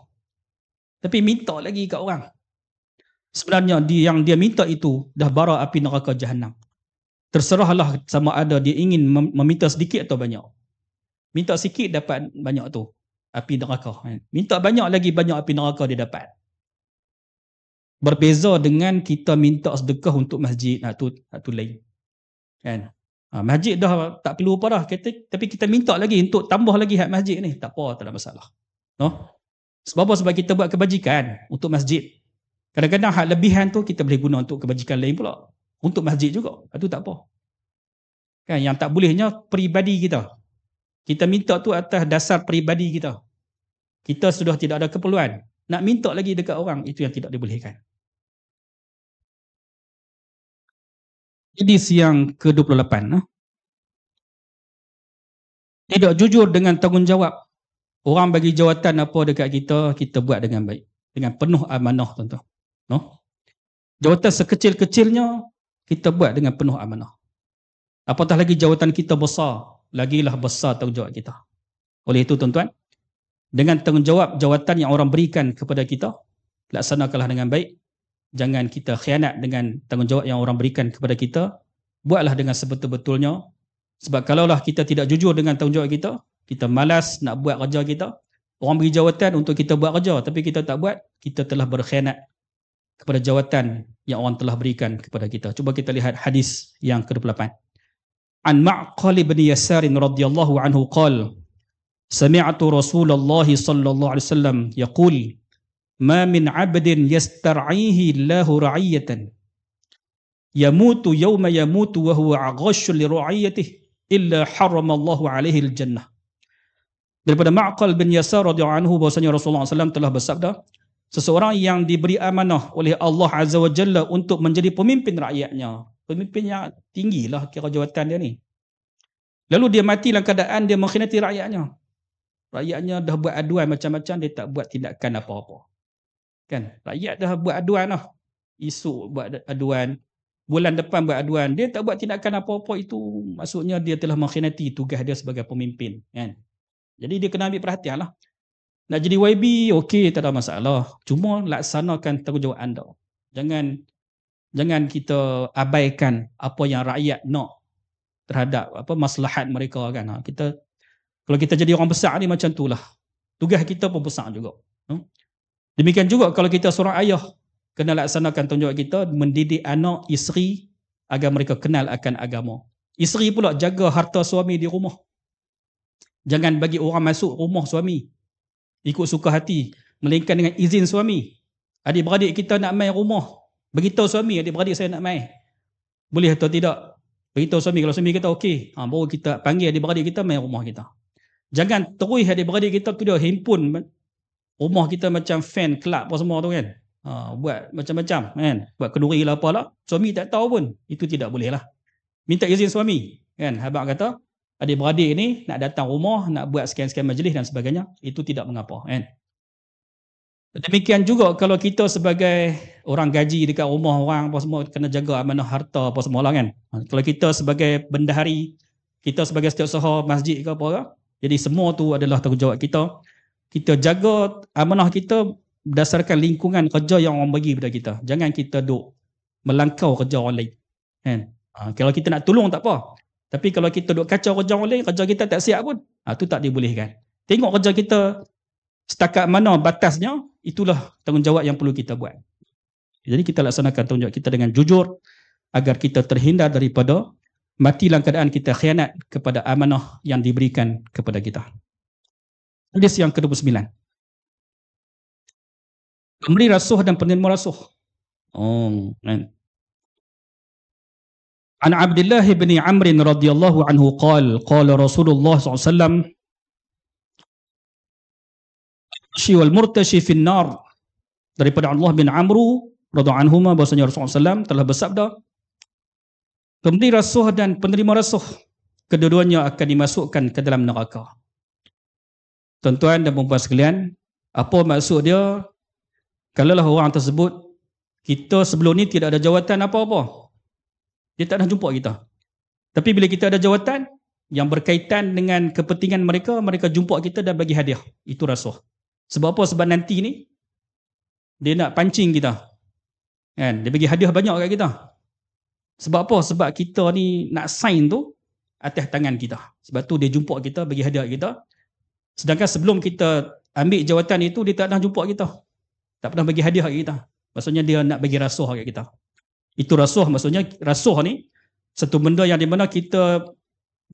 tapi minta lagi kat orang. Sebenarnya yang dia minta itu dah bara api neraka Jahannam. Terserahlah sama ada dia ingin meminta sedikit atau banyak. Minta sikit dapat banyak tu, api neraka. Minta banyak lagi banyak api neraka dia dapat. Berbeza dengan kita minta sedekah untuk masjid, tu lain. Kan? Masjid dah tak perlu apa dah, tapi kita minta lagi untuk tambah lagi hak masjid ni, tak apa, tak ada masalah. No? Sebab apa? Sebab kita buat kebajikan untuk masjid. Kadang-kadang hak lebihan tu kita boleh guna untuk kebajikan lain pula. Untuk masjid juga, itu tak apa. Kan, yang tak bolehnya peribadi kita. Kita minta tu atas dasar peribadi kita. Kita sudah tidak ada keperluan. Nak minta lagi dekat orang, itu yang tidak dibolehkan. Hadis yang ke-28. Tidak jujur dengan tanggungjawab. Orang bagi jawatan apa dekat kita, kita buat dengan baik. Dengan penuh amanah, tuan-tuan. No? Jawatan sekecil-kecilnya, kita buat dengan penuh amanah. Apatah lagi jawatan kita besar, lagilah besar tanggungjawab kita. Oleh itu, tuan-tuan, dengan tanggungjawab jawatan yang orang berikan kepada kita, laksanakanlah dengan baik. Jangan kita khianat dengan tanggungjawab yang orang berikan kepada kita. Buatlah dengan sebetul-betulnya. Sebab kalaulah kita tidak jujur dengan tanggungjawab kita, kita malas nak buat kerja kita. Orang beri jawatan untuk kita buat kerja, tapi kita tak buat, kita telah berkhianat kepada jawatan yang orang telah berikan kepada kita. Cuba kita lihat hadis yang ke-28. An Ma'qal bin Yasar radhiyallahu anhu qala, sami'tu Rasulullah sallallahu alaihi wasallam yaqul, ma min 'abdin yastar'ihi Allahu ra'iyatan yamutu yawma yamutu wa huwa 'aghashu li ra'iyatihi illa harrama Allahu 'alaihi al-jannah. Daripada Ma'qal bin Yasar radhiyallahu anhu bahwasanya Rasulullah SAW telah bersabda, seseorang yang diberi amanah oleh Allah Azza wa Jalla untuk menjadi pemimpin rakyatnya, pemimpin yang tinggilah kira jawatan dia ni, lalu dia mati dalam keadaan dia mengkhianati rakyatnya. Rakyatnya dah buat aduan macam-macam, dia tak buat tindakan apa-apa. Kan? Rakyat dah buat aduan lah. Esok buat aduan, bulan depan buat aduan, dia tak buat tindakan apa-apa, itu maksudnya dia telah mengkhianati tugas dia sebagai pemimpin. Kan? Jadi dia kena ambil perhatian lah. Nak jadi YB, okey, tak ada masalah. Cuma laksanakan tanggungjawab anda. Jangan kita abaikan apa yang rakyat nak terhadap maslahat mereka kan. Kalau kita jadi orang besar ni macam itulah. Tugas kita pun besar juga. Demikian juga kalau kita seorang ayah, kena laksanakan tanggungjawab kita mendidik anak, isteri agar mereka kenal akan agama. Isteri pula jaga harta suami di rumah. Jangan bagi orang masuk rumah suami ikut suka hati, melainkan dengan izin suami. Adik-beradik kita nak main rumah, beritahu suami, adik-beradik saya nak main. Boleh atau tidak? Beritahu suami. Kalau suami kata okey, baru kita panggil adik-beradik kita main rumah kita. Jangan terus adik-beradik kita tu dia himpun rumah kita macam fan club apa semua tu kan. Buat macam-macam kan. Buat kenduri lah apalah. Suami tak tahu pun. Itu tidak boleh lah. Minta izin suami. Kan. Abang kata, adik-beradik ni nak datang rumah, nak buat sekian-sekian majlis dan sebagainya. Itu tidak mengapa. Kan. Demikian juga kalau kita sebagai orang gaji dekat rumah orang apa semua, kena jaga amanah harta apa semua lah kan. Kalau kita sebagai bendahari, kita sebagai setiausaha masjid ke apa, jadi semua tu adalah tanggungjawab kita. Kita jaga amanah kita berdasarkan lingkungan kerja yang orang bagi kepada kita. Jangan kita duk melangkau kerja orang lain. Kan? Kalau kita nak tolong tak apa. Tapi kalau kita duk kacau kerja orang lain, kerja kita tak siap pun, tu tak dibolehkan. Tengok kerja kita setakat mana batasnya, itulah tanggungjawab yang perlu kita buat. Jadi kita laksanakan tanggungjawab kita dengan jujur agar kita terhindar daripada mati dalam keadaan kita khianat kepada amanah yang diberikan kepada kita. Hadis yang ke-29. Pemberi rasuah dan penerima rasuah. Kan. An Abdullah bin Amr radhiyallahu anhu qala Rasulullah SAW wal murtashi fin nar. Daripada Allah bin Amru radhiyallahu anhuma bahwasanya Rasulullah SAW telah bersabda, pemberi rasuah dan penerima rasuah kedua-duanya akan dimasukkan ke dalam neraka. Tuan-tuan dan puan-puan sekalian, apa maksud dia? Kalaulah orang tersebut, kita sebelum ni tidak ada jawatan apa-apa, dia tak nak jumpa kita. Tapi bila kita ada jawatan yang berkaitan dengan kepentingan mereka, mereka jumpa kita dan bagi hadiah. Itu rasuah. Sebab apa? Sebab nanti ni dia nak pancing kita. Kan? Dia bagi hadiah banyak kat kita. Sebab apa? Sebab kita ni nak sign tu atas tangan kita. Sebab tu dia jumpa kita, bagi hadiah kita. Sedangkan sebelum kita ambil jawatan itu, dia tak pernah jumpa kita. Tak pernah bagi hadiah kat kita. Maksudnya dia nak bagi rasuah kat kita. Itu rasuah, maksudnya rasuah ni satu benda yang di mana kita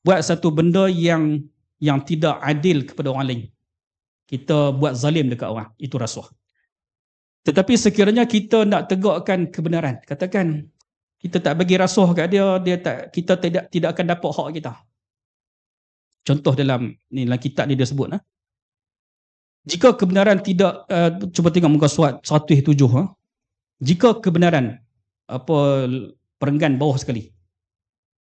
buat satu benda yang tidak adil kepada orang lain. Kita buat zalim dekat orang. Itu rasuah. Tetapi sekiranya kita nak tegakkan kebenaran, katakan kita tak bagi rasuah kat dia, kita tidak akan dapat hak kita. Contoh dalam kitab ni dia sebut, jika kebenaran tidak, cuba tengok muka surat 107, jika kebenaran, perenggan bawah sekali,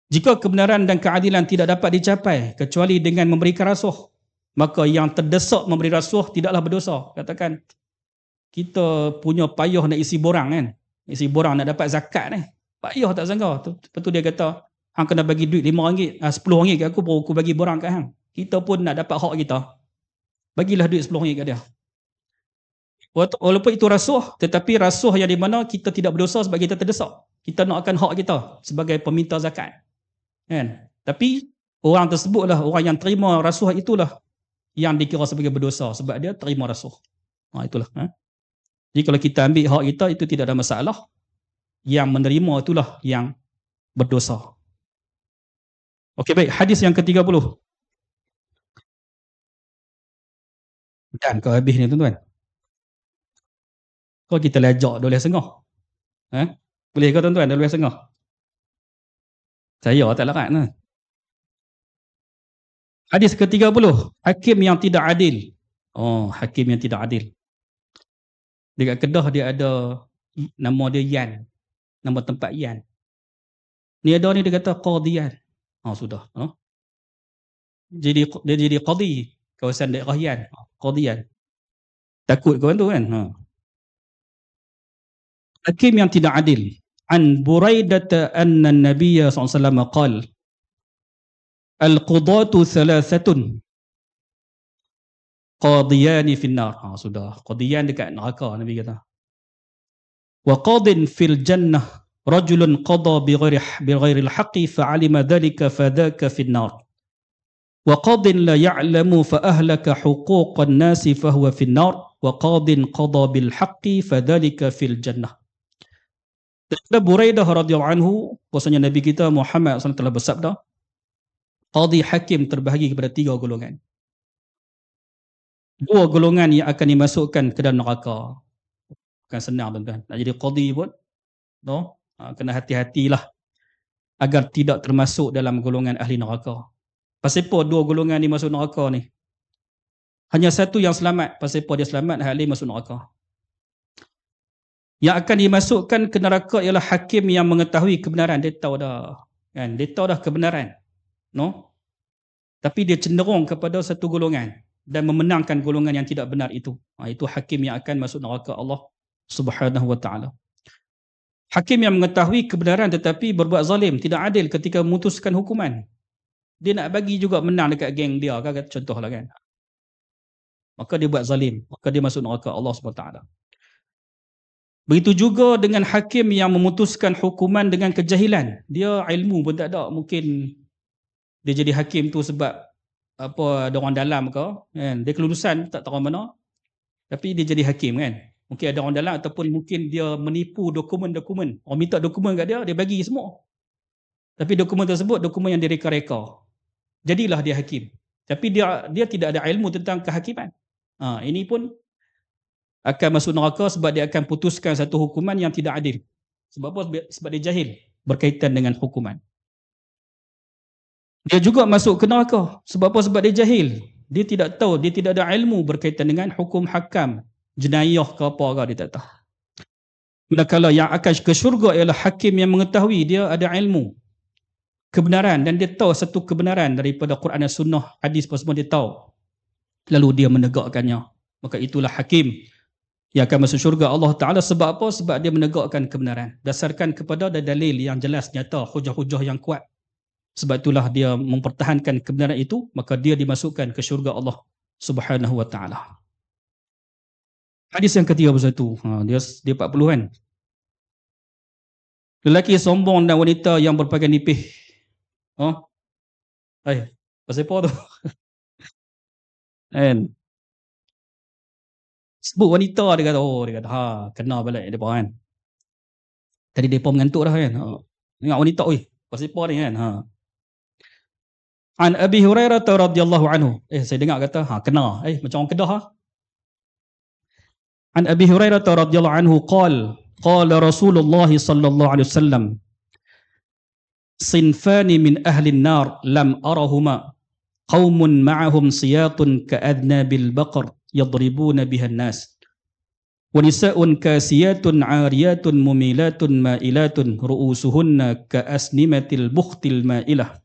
jika kebenaran dan keadilan tidak dapat dicapai kecuali dengan memberikan rasuah, maka yang terdesak memberi rasuah tidaklah berdosa. Katakan kita punya payah nak isi borang kan, isi borang nak dapat zakat ni, payah tak sangka. Lepas tu dia kata, hang kena bagi duit RM5, RM10 kat aku, baru aku bagi borang kat hang. Kita pun nak dapat hak kita, bagilah duit RM10 kat dia. Walaupun itu rasuah, tetapi rasuah yang di mana kita tidak berdosa sebab kita terdesak. Kita nak akan hak kita sebagai peminta zakat. Kan? Tapi orang tersebutlah, orang yang terima rasuah itulah yang dikira sebagai berdosa sebab dia terima rasuah. Itulah. Jadi kalau kita ambil hak kita, itu tidak ada masalah. Yang menerima itulah yang berdosa. Okey, baik. Hadis yang ke-30. Dan kau habis ni tuan-tuan. Kalau kita lajak 12.30. Boleh ke tuan-tuan 12.30? Saya tak larat. Hadis ke-30. Hakim yang tidak adil. Hakim yang tidak adil. Dekat Kedah dia ada nama dia Yan. Nama tempat Yan. Ni ada ni dia kata Qadiyan. Sudah. Dia jadi Qadi. Kawasan daerah Yan. Qadiyan. Takut kau tu kan? Hakim yang tidak adil. An Buraidata anna an-nabiy sallallahu alaihi wasallam qala al-qudatu thalathatun qadiyani fin nar. Sudah. Qadiyan dekat neraka Nabi kata. Wa qadin fil jannah rajulun qada bighairi al-haqqi fa'alima dhalika fadhaka fin nar. Wa qadin la ya'lamu fa ahlaka huquqan nasi fa huwa fin nar. Wa qadin qada bil haqqi fadhalika fil jannah. Daripada Buraidah radhiyallahu anhu, bahwasanya Nabi kita Muhammad SAW telah bersabda, qadi hakim terbahagi kepada 3 golongan. 2 golongan yang akan dimasukkan ke dalam neraka. Bukan senang tuan-tuan. Nak jadi qadi pun, kena hati-hatilah agar tidak termasuk dalam golongan ahli neraka. Pasal apa 2 golongan ni masuk neraka ni? Hanya satu yang selamat. Pasal apa dia selamat, hal lain masuk neraka. Yang akan dimasukkan ke neraka ialah hakim yang mengetahui kebenaran. Dia tahu dah. Kan? Dia tahu dah kebenaran. Tapi dia cenderung kepada satu golongan dan memenangkan golongan yang tidak benar itu. Itu hakim yang akan masuk neraka Allah Subhanahu wa ta'ala. Hakim yang mengetahui kebenaran tetapi berbuat zalim, tidak adil ketika memutuskan hukuman. Dia nak bagi juga menang dekat geng dia, contohlah kan. Maka dia buat zalim, maka dia masuk neraka Allah Subhanahu wa ta'ala. Begitu juga dengan hakim yang memutuskan hukuman dengan kejahilan. Dia ilmu pun tak ada. Mungkin dia jadi hakim tu sebab ada orang dalam ke, kan? Dia kelulusan tak tahu mana. Tapi dia jadi hakim kan. Mungkin ada orang dalam ataupun mungkin dia menipu dokumen-dokumen. Orang minta dokumen kat dia, dia bagi semua. Tapi dokumen tersebut dokumen yang direka-reka. Jadilah dia hakim. Tapi dia tidak ada ilmu tentang kehakiman. Ini pun akan masuk neraka sebab dia akan putuskan satu hukuman yang tidak adil. Sebab apa? Sebab dia jahil berkaitan dengan hukuman. Dia juga masuk ke neraka. Sebab apa? Sebab dia jahil. Dia tidak tahu, dia tidak ada ilmu berkaitan dengan hukum hakam, jenayah ke apa ke, dia tak tahu. Manakala yang akan ke syurga ialah hakim yang mengetahui, dia ada ilmu kebenaran dan dia tahu satu kebenaran daripada Quran dan Sunnah, hadis apa semua dia tahu. Lalu dia menegakkannya. Maka itulah hakim yang akan masuk syurga Allah Ta'ala. Sebab apa? Sebab dia menegakkan kebenaran. Dasarkan kepada dalil yang jelas, nyata, hujah-hujah yang kuat. Sebab itulah dia mempertahankan kebenaran itu, maka dia dimasukkan ke syurga Allah Subhanahu Wa Ta'ala. Hadis yang ke-31, dia 40 kan. Lelaki sombong dan wanita yang berpakaian nipih. Pasal apa tu? Kan? Sebut wanita, dia kata, kena balik depa kan. Tadi depa mengantuk dah kan. Ingat wanita, pasal apa ni kan. An Abi Hurairah radhiyallahu anhu. Saya dengar kata, kena. Macam orang Kedah. An Abi Hurairah radhiyallahu anhu qala Rasulullah sallallahu alaihi wasallam, sinfani min ahli an-nar lam arahuma, qaumun ma'ahum siyatun ka'adnabil baqar yadribuna biha an-nas, wa nisa'un kasiyatun 'ariyatun mumilatun ma'ilatun ru'usuhunna ka'asnimatil bukhtil ma'ilah,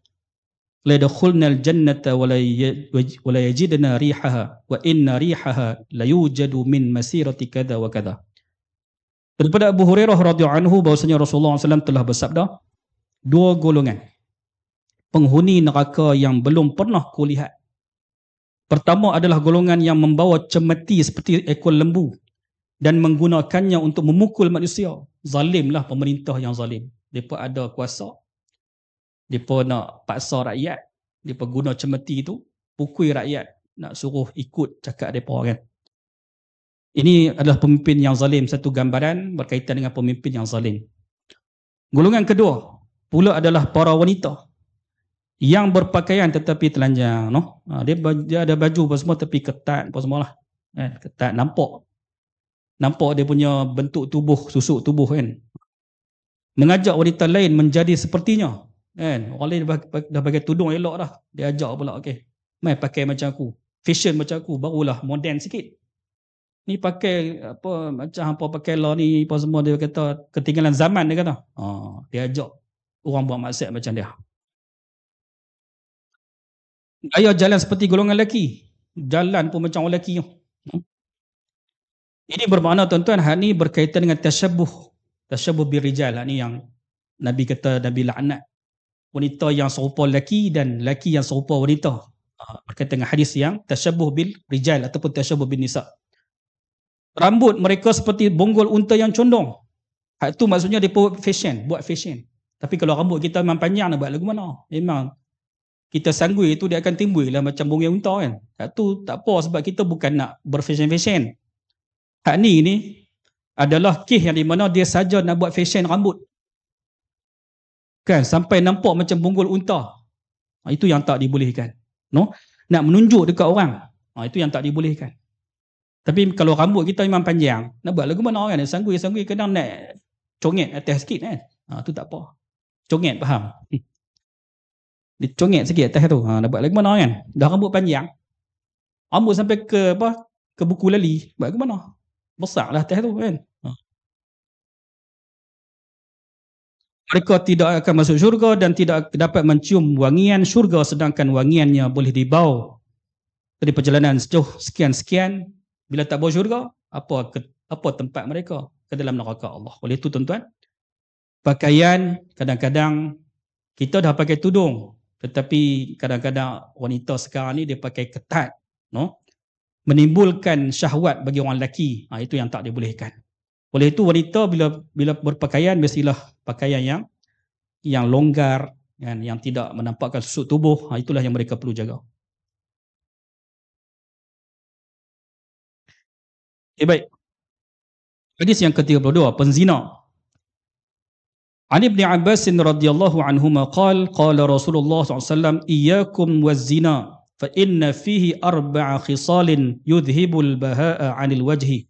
la yadkhulnal jannata wa la yajidna rihaha wa inna rihaha la yujadu min masirati kadza wa kadza. Daripada Abu Hurairah radhiyallahu anhu bahwasanya Rasulullah SAW telah bersabda, dua golongan penghuni neraka yang belum pernah kulihat. Pertama adalah golongan yang membawa cemeti seperti ekor lembu dan menggunakannya untuk memukul manusia. Zalimlah pemerintah yang zalim. Depa ada kuasa, depa nak paksa rakyat, depa guna cemeti itu pukul rakyat, nak suruh ikut cakap depa kan. Ini adalah pemimpin yang zalim, satu gambaran berkaitan dengan pemimpin yang zalim. Golongan kedua pula adalah para wanita yang berpakaian tetapi telanjang, dia ada baju apa semua tapi ketat apa semualah. Ketat, nampak dia punya bentuk tubuh, susuk tubuh kan. Mengajak wanita lain menjadi sepertinya. Kan, orang lain dah pakai tudung elok dah, dia ajak pula, okey, mai pakai macam aku, fashion macam aku, barulah moden sikit. Ni pakai apa, macam apa pakai lah ni apa semua, dia kata ketinggalan zaman, dia kata. Dia ajak orang buat maksiat macam dia. Ayah jalan seperti golongan lelaki, jalan pun macam orang lelaki. Ini bermakna tuan-tuan, hal ni berkaitan dengan tasyabuh birrijal. Ni yang Nabi kata, Nabi laknat wanita yang serupa lelaki dan lelaki yang serupa wanita. Berkaitan dengan hadis yang tasyabuh bil rijal ataupun tasyabuh bin nisa. Rambut mereka seperti bonggol unta yang condong. Hak tu maksudnya dia buat fashion. Tapi kalau rambut kita memang panjang, nak buat lagu mana? Memang kita sanggui itu dia akan timbul lah macam bonggol unta kan. Hak tu tak apa, sebab kita bukan nak berfashion. Hak ni adalah kes yang di mana dia saja nak buat fashion rambut. Kan, sampai nampak macam bonggol unta. Itu yang tak dibolehkan. Nak menunjuk dekat orang. Itu yang tak dibolehkan. Tapi kalau rambut kita memang panjang, nak buat lagu mana kan? Sanggui kadang nak congit atas sikit kan. Tu tak apa. Congit, faham? Dia congit sikit atas tu. Nak buat lagu mana kan? Dah rambut panjang. Rambut sampai ke buku lali. Buat lagu mana? Besar lah atas tu kan. Mereka tidak akan masuk syurga dan tidak dapat mencium wangian syurga, sedangkan wangiannya boleh dibawa dari perjalanan sejauh sekian-sekian. Bila tak bawa syurga, apa tempat mereka? Ke dalam neraka Allah. Oleh itu tuan-tuan, pakaian kadang-kadang kita dah pakai tudung, tetapi kadang-kadang wanita sekarang ni dia pakai ketat, menimbulkan syahwat bagi orang lelaki. Itu yang tak dibolehkan. Oleh itu wanita bila berpakaian, mestilah pakaian yang longgar, yang tidak menampakkan susuk tubuh. Itulah yang mereka perlu jaga. Baik. Hadis yang ke-32, penzina. An Ibn Abbas radhiyallahu anhuma qala Rasulullah SAW, iyyakum waz-zina fa inna fihi arba'a khisalin yudhibul baha'a 'anil wajhi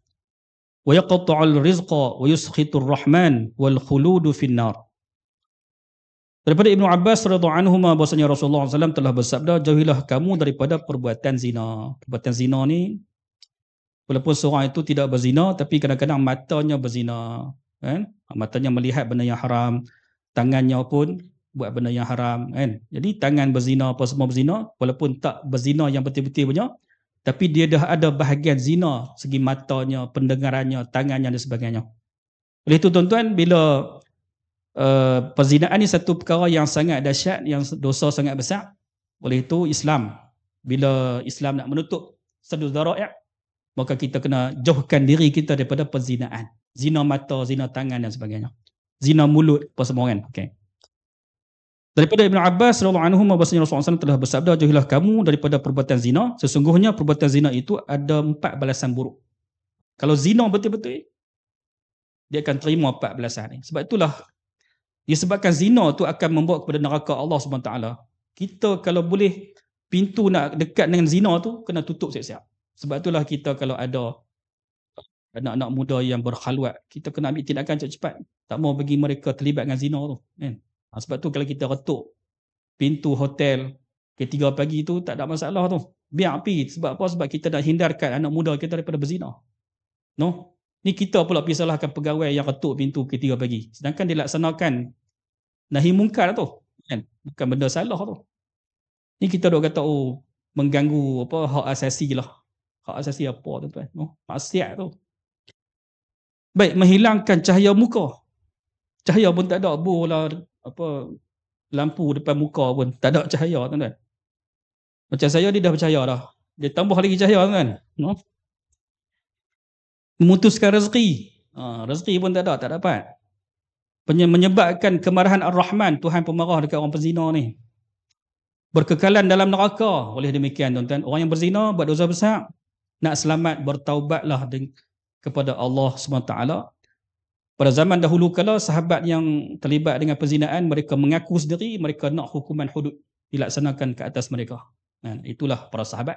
wa yaqta'ul rizqa wa yuskhitur rahman wal khuludu finnar. Daripada Ibnu Abbas radhiyallahu anhuma bahwasanya Rasulullah SAW telah bersabda, jauhilah kamu daripada perbuatan zina. Perbuatan zina ni, walaupun seorang itu tidak berzina, tapi kadang-kadang matanya berzina, kan? Matanya melihat benda yang haram, tangannya pun buat benda yang haram, kan? Jadi tangan berzina, apa semua berzina, walaupun tak berzina yang betul-betul punya, tapi dia dah ada bahagian zina segi matanya, pendengarannya, tangannya dan sebagainya. Oleh itu tuan-tuan, bila perzinaan ni satu perkara yang sangat dahsyat, yang dosa sangat besar. Oleh itu Islam, bila Islam nak menutup saddu dzara'i', maka kita kena jauhkan diri kita daripada perzinaan. Zina mata, zina tangan dan sebagainya. Zina mulut, apa semua kan. Okay. Daripada Ibn Abbas radhiyallahu anhu bahwasanya Rasulullah SAW telah bersabda, jauhilah kamu daripada perbuatan zina. Sesungguhnya perbuatan zina itu ada 4 balasan buruk. Kalau zina betul-betul, dia akan terima 4 balasan ni. Sebab itulah, disebabkan zina tu akan membawa kepada neraka Allah SWT. Kita kalau boleh pintu nak dekat dengan zina tu, kena tutup siap-siap. Sebab itulah kita kalau ada anak-anak muda yang berkhalwat, kita kena ambil tindakan cepat-cepat. Tak mau bagi mereka terlibat dengan zina tu. Kan? Sebab tu kalau kita retuk pintu hotel ke 3 pagi tu, tak ada masalah tu. Biar api. Sebab apa? Sebab kita nak hindarkan anak muda kita daripada berzina. No? Ni kita pula pergi salahkan pegawai yang ketuk pintu ke 3 pagi. Sedangkan dia laksanakan nahi mungkar tu. Kan? Bukan benda salah tu. Ni kita dok kata, oh, mengganggu apa hak asasi lah. Hak asasi apa tuan-tuan? No? Maksiat tu. Baik, menghilangkan cahaya muka. Cahaya pun tak ada. Bola apa lampu depan muka pun tak ada cahaya tuan-tuan. Macam saya ni dah percaya dah. Dia tambah lagi cahaya tuan-tuan. No? Memutuskan rezeki. Rezeki pun tak ada, tak dapat. Menyebabkan kemarahan Ar-Rahman, Tuhan pemarah dekat orang penzina ni. Berkekalan dalam neraka. Oleh demikian tuan-tuan, orang yang berzina buat dosa besar, nak selamat bertaubatlah kepada Allah SWT. Pada zaman dahulu kala, sahabat yang terlibat dengan perzinaan, mereka mengaku sendiri mereka nak hukuman hudud dilaksanakan ke atas mereka. Itulah para sahabat.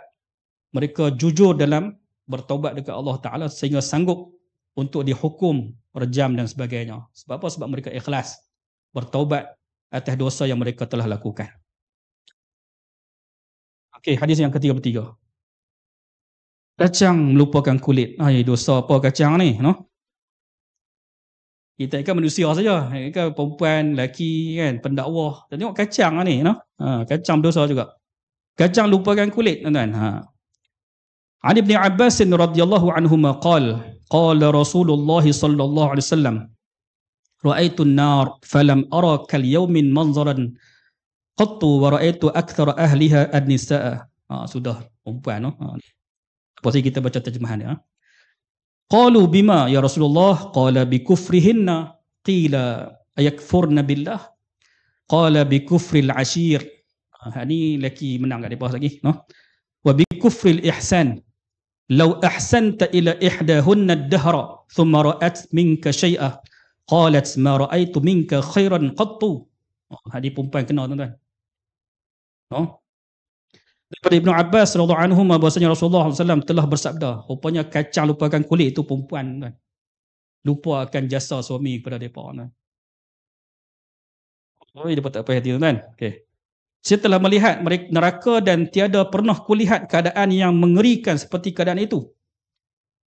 Mereka jujur dalam bertaubat dekat Allah Ta'ala sehingga sanggup untuk dihukum rejam dan sebagainya. Sebab apa? Sebab mereka ikhlas bertaubat atas dosa yang mereka telah lakukan. Okey, hadis yang ke-33. Kacang melupakan kulit. Dosa apa kacang ni? No? Kita kan manusia saja. Kan perempuan, lelaki, kan, pendakwah. Kita tengok kacang ni. No? Kacang dosa juga. Kacang lupakan kulit, tuan-tuan. عن ابن عباس رضي الله عنهما قال قال رسول الله صلى الله عليه وسلم رأيت النار فلم أرى كاليوم منظرا قط ورأيت أكثر أهلها النساء. Sudah perempuan. Lepas ni kita baca terjemahan ya. قالوا بما يا رسول الله قال بكفرهن قيل أيكفرن بالله قال بكفر العشير. Ini lelaki menang kat depan lagi. وبكفر الإحسان لو أحسنت إلى إحداهن الدهر ثم رأت منك شيئا قالت ما رأيت منك خيرا قط. Hadis perempuan kena tuan-tuan. Daripada Ibnu Abbas radhiyallahu anhu bahwasanya Rasulullah SAW telah bersabda, rupanya kacang lupakan kulit itu perempuan tuan. Lupa akan jasa suami kepada depa tuan. Depa tak payah hati tuan. Okey. Saya telah melihat neraka dan tiada pernah kulihat keadaan yang mengerikan seperti keadaan itu.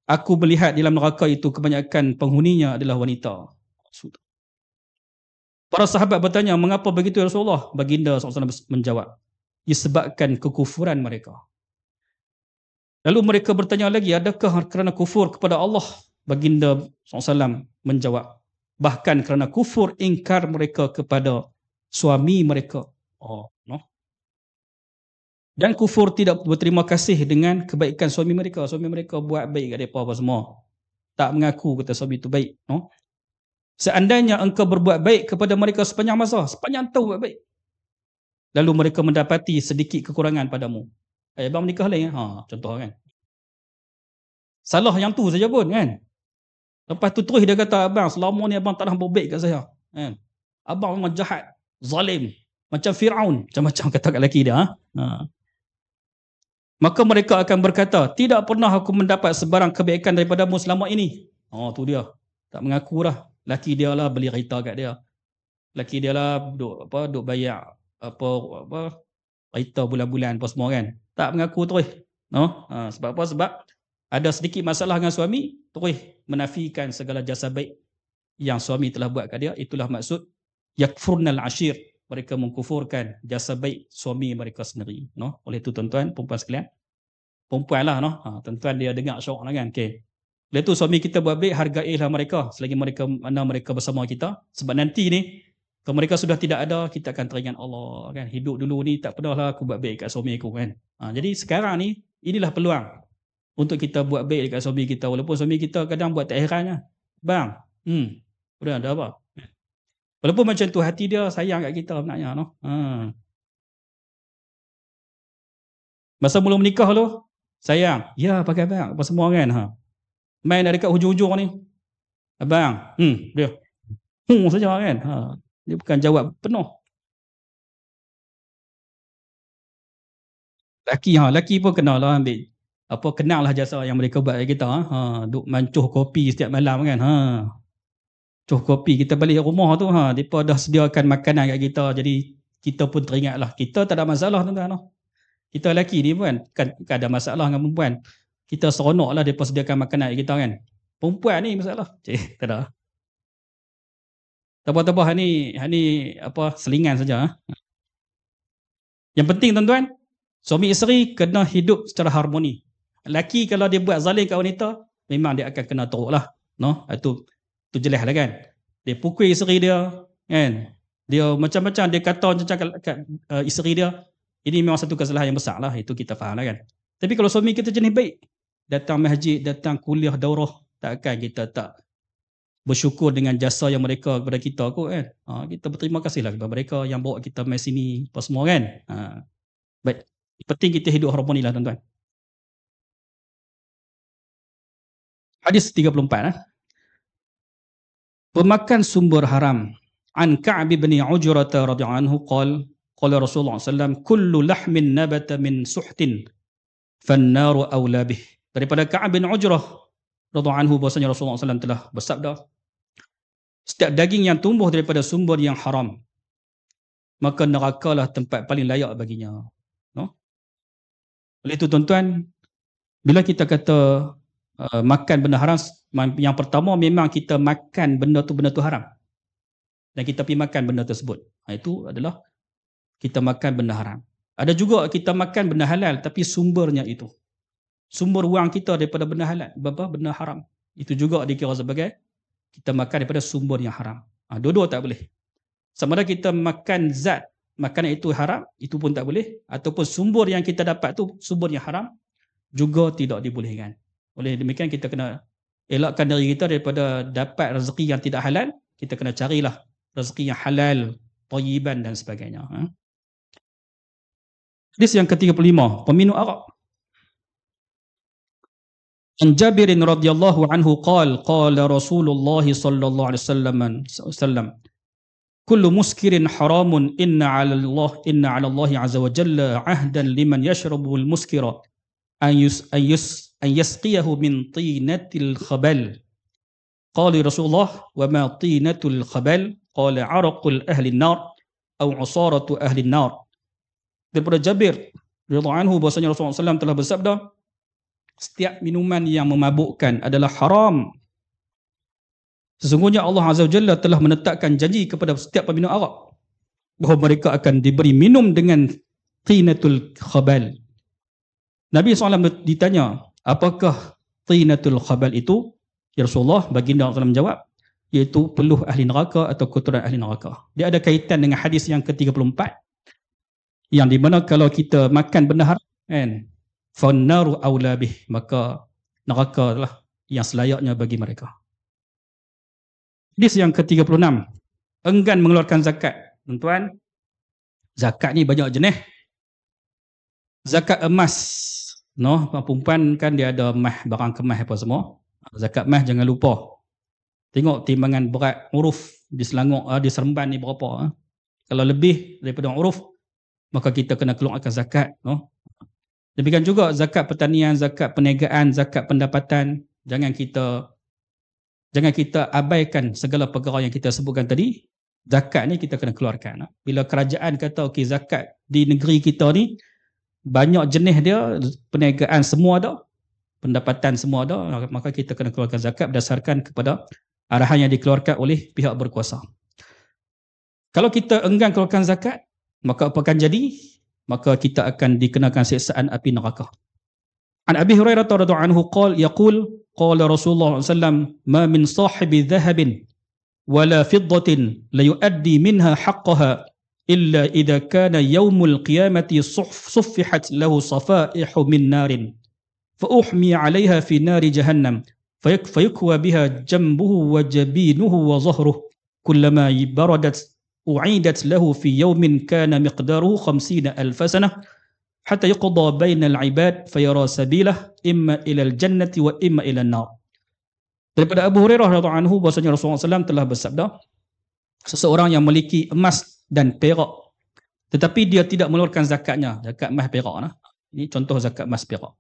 Aku melihat dalam neraka itu kebanyakan penghuninya adalah wanita. Para sahabat bertanya, mengapa begitu ya Rasulullah? Baginda SAW menjawab, disebabkan kekufuran mereka. Lalu mereka bertanya lagi, adakah kerana kufur kepada Allah? Baginda SAW menjawab, bahkan kerana kufur ingkar mereka kepada suami mereka. Dan kufur tidak berterima kasih dengan kebaikan suami mereka. Suami mereka buat baik kat mereka apa semua. Tak mengaku kata suami itu baik. Seandainya engkau berbuat baik kepada mereka sepanjang masa, sepanjang tahun buat baik, lalu mereka mendapati sedikit kekurangan padamu, abang menikah lain. Contoh kan. Salah yang tu saja pun kan. Lepas tu terus dia kata, abang selama ni abang tak nak berbaik kat saya. Kan? Abang memang jahat, zalim. Macam Fir'aun, macam-macam kata kat lelaki dia. Maka mereka akan berkata, tidak pernah aku mendapat sebarang kebaikan daripadamu selama ini. Oh, tu dia. Tak mengaku dah. Laki dia lah beli kereta kat dia. Laki dia lah duk bayar apa kereta bulan-bulan apa semua kan. Tak mengaku terus. No? Sebab apa? Sebab ada sedikit masalah dengan suami, terus menafikan segala jasa baik yang suami telah buat kat dia. Itulah maksud yakfurnal ashir. Mereka mengkufurkan jasa baik suami mereka sendiri. No? Oleh itu tuan-tuan, perempuan sekalian. Perempuan lah. No? Tuan-tuan dia dengar syok lah kan. Okay. Oleh itu suami kita buat baik, hargailah mereka selagi mereka bersama kita. Sebab nanti ni, kalau mereka sudah tidak ada, kita akan teringat Allah kan. Hidup dulu ni tak pernahlah aku buat baik kat suami aku kan. Jadi sekarang ni, inilah peluang untuk kita buat baik dekat suami kita. Walaupun suami kita kadang buat tak herannya. Bang, udah ada apa? Walaupun macam tu hati dia sayang kat kita sebenarnya. No? Masa mula menikah tu, sayang. Ya, pakai abang. Apa semua kan. Main dah dekat hujung-hujung ni. Abang, dia. Saja kan. Dia bukan jawab penuh. Laki pun kenalah ambil. Kenal lah jasa yang mereka buat kat kita. Duk mancuh kopi setiap malam kan. Cuh kopi kita balik rumah tu depa dah sediakan makanan kat kita, jadi kita pun teringatlah. Kita tak ada masalah tuan-tuan. Kita lelaki ni pun kan ada masalah dengan perempuan. Kita seronoklah depa sediakan makanan kat kita kan. Perempuan ni masalah. Tak ada. Tabah-tabah ni selingan saja. Yang penting tuan-tuan, suami isteri kena hidup secara harmoni. Lelaki kalau dia buat zalim kat wanita, memang dia akan kena teruklah. No? Itu jelas lah kan. Dia pukul isteri dia kan. Dia macam-macam dia kata macam kat isteri dia. Ini memang satu kesalahan yang besar lah. Itu kita faham lah kan. Tapi kalau suami kita jenis baik, datang masjid, datang kuliah daurah, takkan kita tak bersyukur dengan jasa yang mereka kepada kita kot kan. Kita berterima kasih lah kepada mereka yang bawa kita mai sini apa semua kan. Baik. Penting kita hidup harmoni lah tuan-tuan. Hadis 34 Pemakan sumber haram. An Ka'b bin Ujrah radhiyallahu anhu qala Rasulullah sallallahu kullu lahmin nabata min suhtin fan-naru awla bih. Daripada Ka'b bin Ujrah radhiyallahu anhu bahwasanya Rasulullah sallallahu telah bersabda, setiap daging yang tumbuh daripada sumber yang haram, maka nerakalah tempat paling layak baginya. No? Oleh itu tuan-tuan, bila kita kata makan benda haram, yang pertama memang kita makan benda tu haram. Dan kita pergi makan benda tersebut. Itu adalah kita makan benda haram. Ada juga kita makan benda halal tapi sumbernya itu. Sumber wang kita daripada benda halal, benda haram. Itu juga dikira sebagai kita makan daripada sumber yang haram. Dua-dua tak boleh. Sama ada kita makan zat, makanan itu haram, itu pun tak boleh. Ataupun sumber yang kita dapat tu sumber yang haram, juga tidak dibolehkan. Oleh demikian kita kena elakkan diri kita daripada dapat rezeki yang tidak halal. Kita kena carilah rezeki yang halal, thayyiban dan sebagainya. Hadis yang ke-35, peminum arak. An Jabir radhiyallahu anhu qala Rasulullah sallallahu alaihi wasallam kullu muskirin haramun inna 'ala Allah 'azza wa jalla 'ahdan liman yashrabu al-muskira an yasqiyahu min tinatil khabal. Qala Rasulullah wa ma tinatul khabal qala 'araqul ahli an-nar aw 'usaratu ahli an-nar. Daripada Jabir radhiyallahu anhu bahwasanya Rasulullah SAW telah bersabda, setiap minuman yang memabukkan adalah haram. Sesungguhnya Allah Azza wa Jalla telah menetapkan janji kepada setiap peminum arak bahawa mereka akan diberi minum dengan tinatul khabal. Nabi SAW ditanya, apakah tinatul khabal itu? Ya Rasulullah, baginda SAW menjawab, iaitu peluh ahli neraka atau kotoran ahli neraka. Dia ada kaitan dengan hadis yang ke-34 yang di mana kalau kita makan benda haram kan, fannaru aula bih, maka neraka lah yang selayaknya bagi mereka. Hadis yang ke-36, enggan mengeluarkan zakat. Tuan-tuan, zakat ni banyak jenis. Zakat emas, no, perempuan kan dia ada emas, barang kemas apa semua. Zakat emas jangan lupa. Tengok timbangan berat uruf di Selangor, di Seremban ni berapa. Kalau lebih daripada uruf, maka kita kena keluarkan zakat, no. Demikian juga zakat pertanian, zakat perniagaan, zakat pendapatan. Jangan kita abaikan segala perkara yang kita sebutkan tadi. Zakat ni kita kena keluarkan. Bila kerajaan kata okey, zakat di negeri kita ni banyak jenis dia, perniagaan semua ada, pendapatan semua ada, maka kita kena keluarkan zakat berdasarkan kepada arahan yang dikeluarkan oleh pihak berkuasa. Kalau kita enggan keluarkan zakat, maka apa akan jadi? Maka kita akan dikenakan siksaan api neraka. An Abi Hurairah radhiyallahu anhu yaqul qala Rasulullah sallallahu alaihi wasallam ma min sahibi dhahabin wala fiddatin la yuaddi minha haqqaha illa idza kana yaumul qiyamati suffihat lahu safaihu min narin fa uhmi 'alayha fi nari jahannam fayukwa biha jambuhu wa jabinuhu wa dhahruhu kullama baradat u'idat lahu fi yawmin kana miqdaruhu 50,000 sanah hatta yuqda bainal ibad fayara sabilah imma ilal jannati wa imma ilan nar. Daripada Abu Hurairah radhiyallahu anhu bahwasanya Rasulullah SAW telah bersabda, seseorang yang memiliki emas dan perak tetapi dia tidak mengeluarkan zakatnya, zakat emas perak nah. Ini contoh zakat emas perak.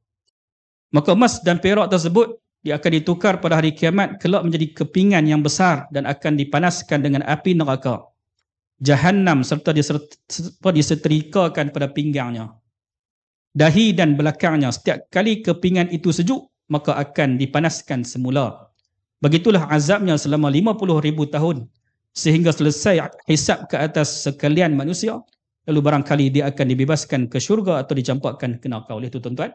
Maka emas dan perak tersebut dia akan ditukar pada hari kiamat kelak menjadi kepingan yang besar dan akan dipanaskan dengan api neraka Jahannam serta disetrikakan pada pinggangnya. Dahi dan belakangnya, setiap kali kepingan itu sejuk, maka akan dipanaskan semula. Begitulah azabnya selama 50,000 tahun sehingga selesai hisab ke atas sekalian manusia, lalu barangkali dia akan dibebaskan ke syurga atau dicampakkan ke neraka. Oleh itu tuan-tuan,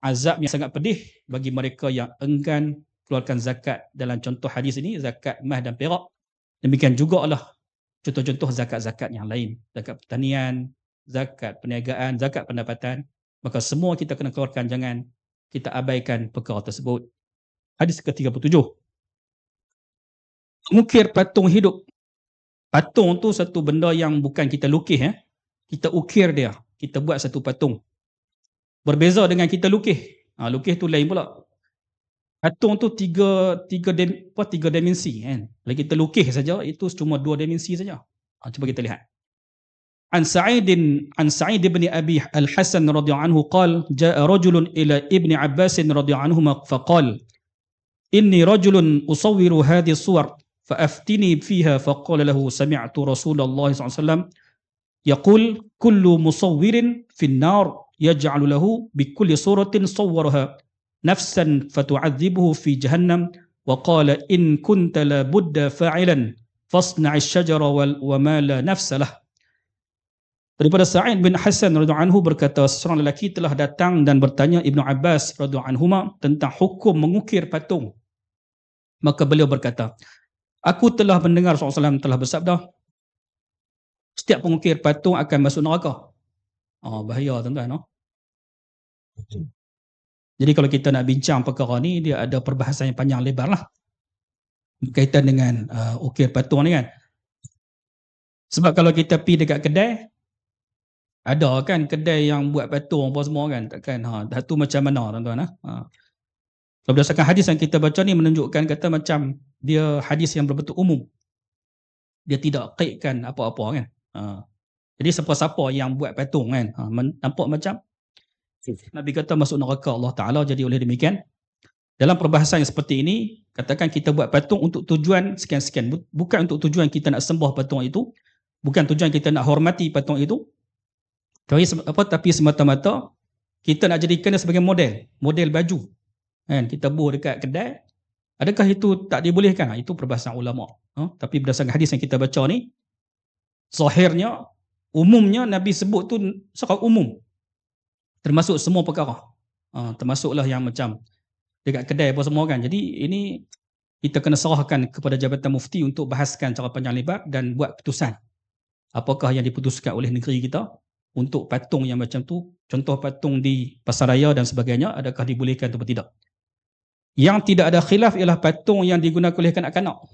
azab yang sangat pedih bagi mereka yang enggan keluarkan zakat dalam contoh hadis ini, zakat emas dan perak. Demikian jugalah contoh-contoh zakat-zakat yang lain, zakat pertanian, zakat perniagaan, zakat pendapatan. Maka semua kita kena keluarkan, jangan kita abaikan perkara tersebut. Hadis ke-37. Mengukir patung hidup. Patung tu satu benda yang bukan kita lukis, kita ukir dia, kita buat satu patung. Berbeza dengan kita lukis. Lukis tu lain pula. Patung tu tiga dimensi kan. Kalau kita lukis saja itu cuma 2 dimensi saja. Cuba kita lihat. An Sa'id bin Abi Al-Hasan radhiyallahu anhu qala jaa rajulun ila Ibn Abbas radhiyallahu anhuma faqala inni rajulun usawwiru hadhihi as-suwar faaftini fiha faqala lahu sami'tu Rasulullah sallallahu alaihi wasallam yaqul kullu musawwirin fin nar yaj'alu lahu bi kulli suratin sawwaraha nafsan fatu'adzibuhu fi jahannam wa qala in kunta la budda fa'ilan fasna'i asy-syajara wa ma la nafsa lah. Daripada Sa'id bin Hasan radhiyallahu anhu berkata, seorang lelaki telah datang dan bertanya Ibnu Abbas radhiyallahu anhuma tentang hukum mengukir patung. Maka beliau berkata, aku telah mendengar Rasulullah SAW telah bersabda, setiap pengukir patung akan masuk neraka. Bahaya tuan-tuan. Jadi kalau kita nak bincang perkara ni, dia ada perbahasan yang panjang lebar lah berkaitan dengan ukir patung ni kan. Sebab kalau kita pergi dekat kedai, ada kan kedai yang buat patung apa semua kan, takkan satu macam mana tuan-tuan. Kalau berdasarkan hadis yang kita baca ni menunjukkan kata macam dia hadis yang berbentuk umum, dia tidak kaitkan apa-apa kan. Jadi siapa-siapa yang buat patung kan, nampak macam Nabi kata masuk neraka Allah Ta'ala. Jadi oleh demikian, dalam perbahasan yang seperti ini, katakan kita buat patung untuk tujuan sekian-sekian, bukan untuk tujuan kita nak sembah patung itu, bukan tujuan kita nak hormati patung itu, tapi semata-mata kita nak jadikan dia sebagai model baju kan, kita buat dekat kedai. Adakah itu tak dibolehkan? Itu perbahasan ulama. Tapi berdasarkan hadis yang kita baca ni, zahirnya, umumnya Nabi sebut tu secara umum, termasuk semua perkara, termasuklah yang macam dekat kedai apa semua kan. Jadi ini kita kena serahkan kepada Jabatan Mufti untuk bahaskan secara panjang lebar dan buat keputusan apakah yang diputuskan oleh negeri kita untuk patung yang macam tu, contoh patung di pasaraya dan sebagainya, adakah dibolehkan atau tidak. Yang tidak ada khilaf ialah patung yang digunakan oleh kanak-kanak.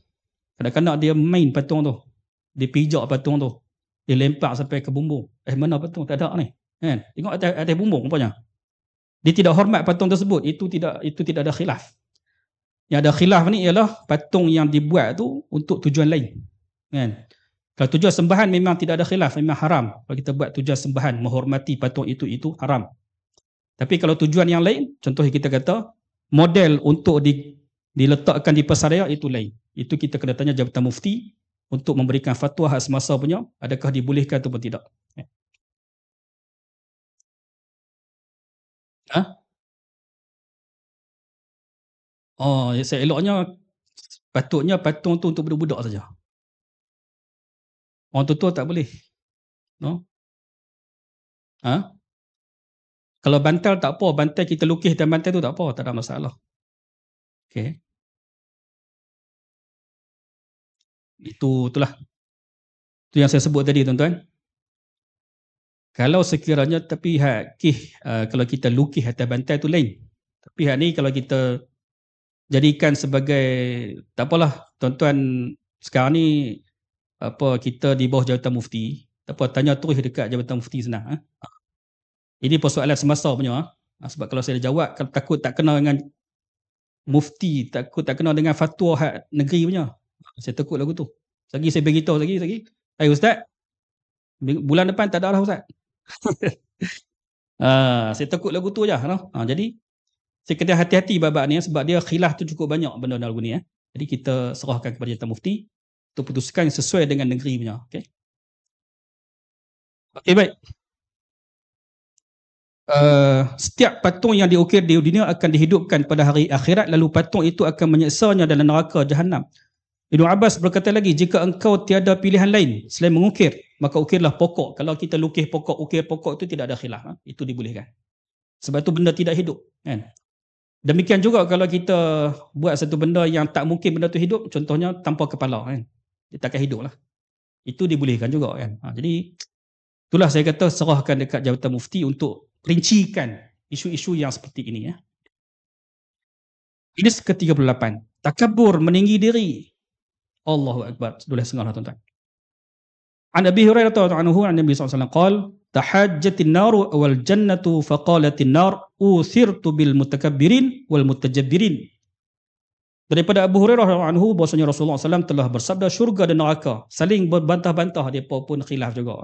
Kanak-kanak dia main patung tu, dia pijak patung tu, dia lempar sampai ke bumbung. Mana patung? Tak ada ni kan? Tengok atas bumbung rupanya. Dia tidak hormat patung tersebut. Itu tidak ada khilaf. Yang ada khilaf ni ialah patung yang dibuat tu untuk tujuan lain kan. Kalau tujuan sembahan memang tidak ada khilaf, memang haram. Kalau kita buat tujuan sembahan, menghormati patung itu haram. Tapi kalau tujuan yang lain, contohnya kita kata model untuk diletakkan di pasaraya itu lain. Itu kita kena tanya Jabatan Mufti untuk memberikan fatwa hak semasa punya, adakah dibolehkan ataupun tidak. Oh, saya eloknya patutnya patung tu untuk budak-budak saja. Orang tua tak boleh. No? Kalau bantal tak apa, bantal kita lukis dan bantal tu tak apa, tak ada masalah. Okey. Itulah. Itu yang saya sebut tadi, tuan-tuan. Kalau sekiranya tapi kalau kita lukis atas bantal tu lain. Tapi hak ni kalau kita jadikan sebagai, tak apalah, tuan-tuan sekarang ni kita di bawah Jabatan Mufti, tak apa, tanya terus dekat Jabatan Mufti senang. Ini persoalan semasa punya. Sebab kalau saya jawab, kalau takut tak kena dengan Mufti, takut tak kena dengan fatwa hak negeri punya. Saya takut lagu tu. Lagi saya beritahu lagi. Hai Ustaz, bulan depan tak ada lah Ustaz. Saya takut lagu tu je. Jadi, saya kena hati-hati babak ni sebab dia khilaf tu cukup banyak benda lagu ni. Jadi kita serahkan kepada Jabatan Mufti untuk putuskan sesuai dengan negeri punya. Okey, baik. Setiap patung yang diukir di dunia akan dihidupkan pada hari akhirat, lalu patung itu akan menyeksanya dalam neraka Jahannam. Ibnu Abbas berkata lagi, jika engkau tiada pilihan lain selain mengukir, maka ukirlah pokok. Kalau kita lukis pokok, ukir pokok itu tidak ada khilaf. Itu dibolehkan. Sebab itu benda tidak hidup. Kan? Demikian juga kalau kita buat satu benda yang tak mungkin benda itu hidup, contohnya tanpa kepala. Kan? Dia takkan hidup lah. Itu dibolehkan juga. Kan? Jadi, itulah saya kata serahkan dekat Jabatan Mufti untuk rincikan isu-isu yang seperti ini. Ini ke-38. Takabur, meninggi diri. Allahu Akbar. Sudah setengah lah tuan-tuan. An Abi Hurairah radhiyallahu anhu, Nabi SAW qala, tahajjatin naru wal jannatu faqalatin nar uthirtu bil mutakabbirin wal mutajabbirin. Daripada Abu Hurairah radhiyallahu anhu bahwasanya Rasulullah SAW telah bersabda, syurga dan neraka saling berbantah-bantah, depa pun khilaf juga.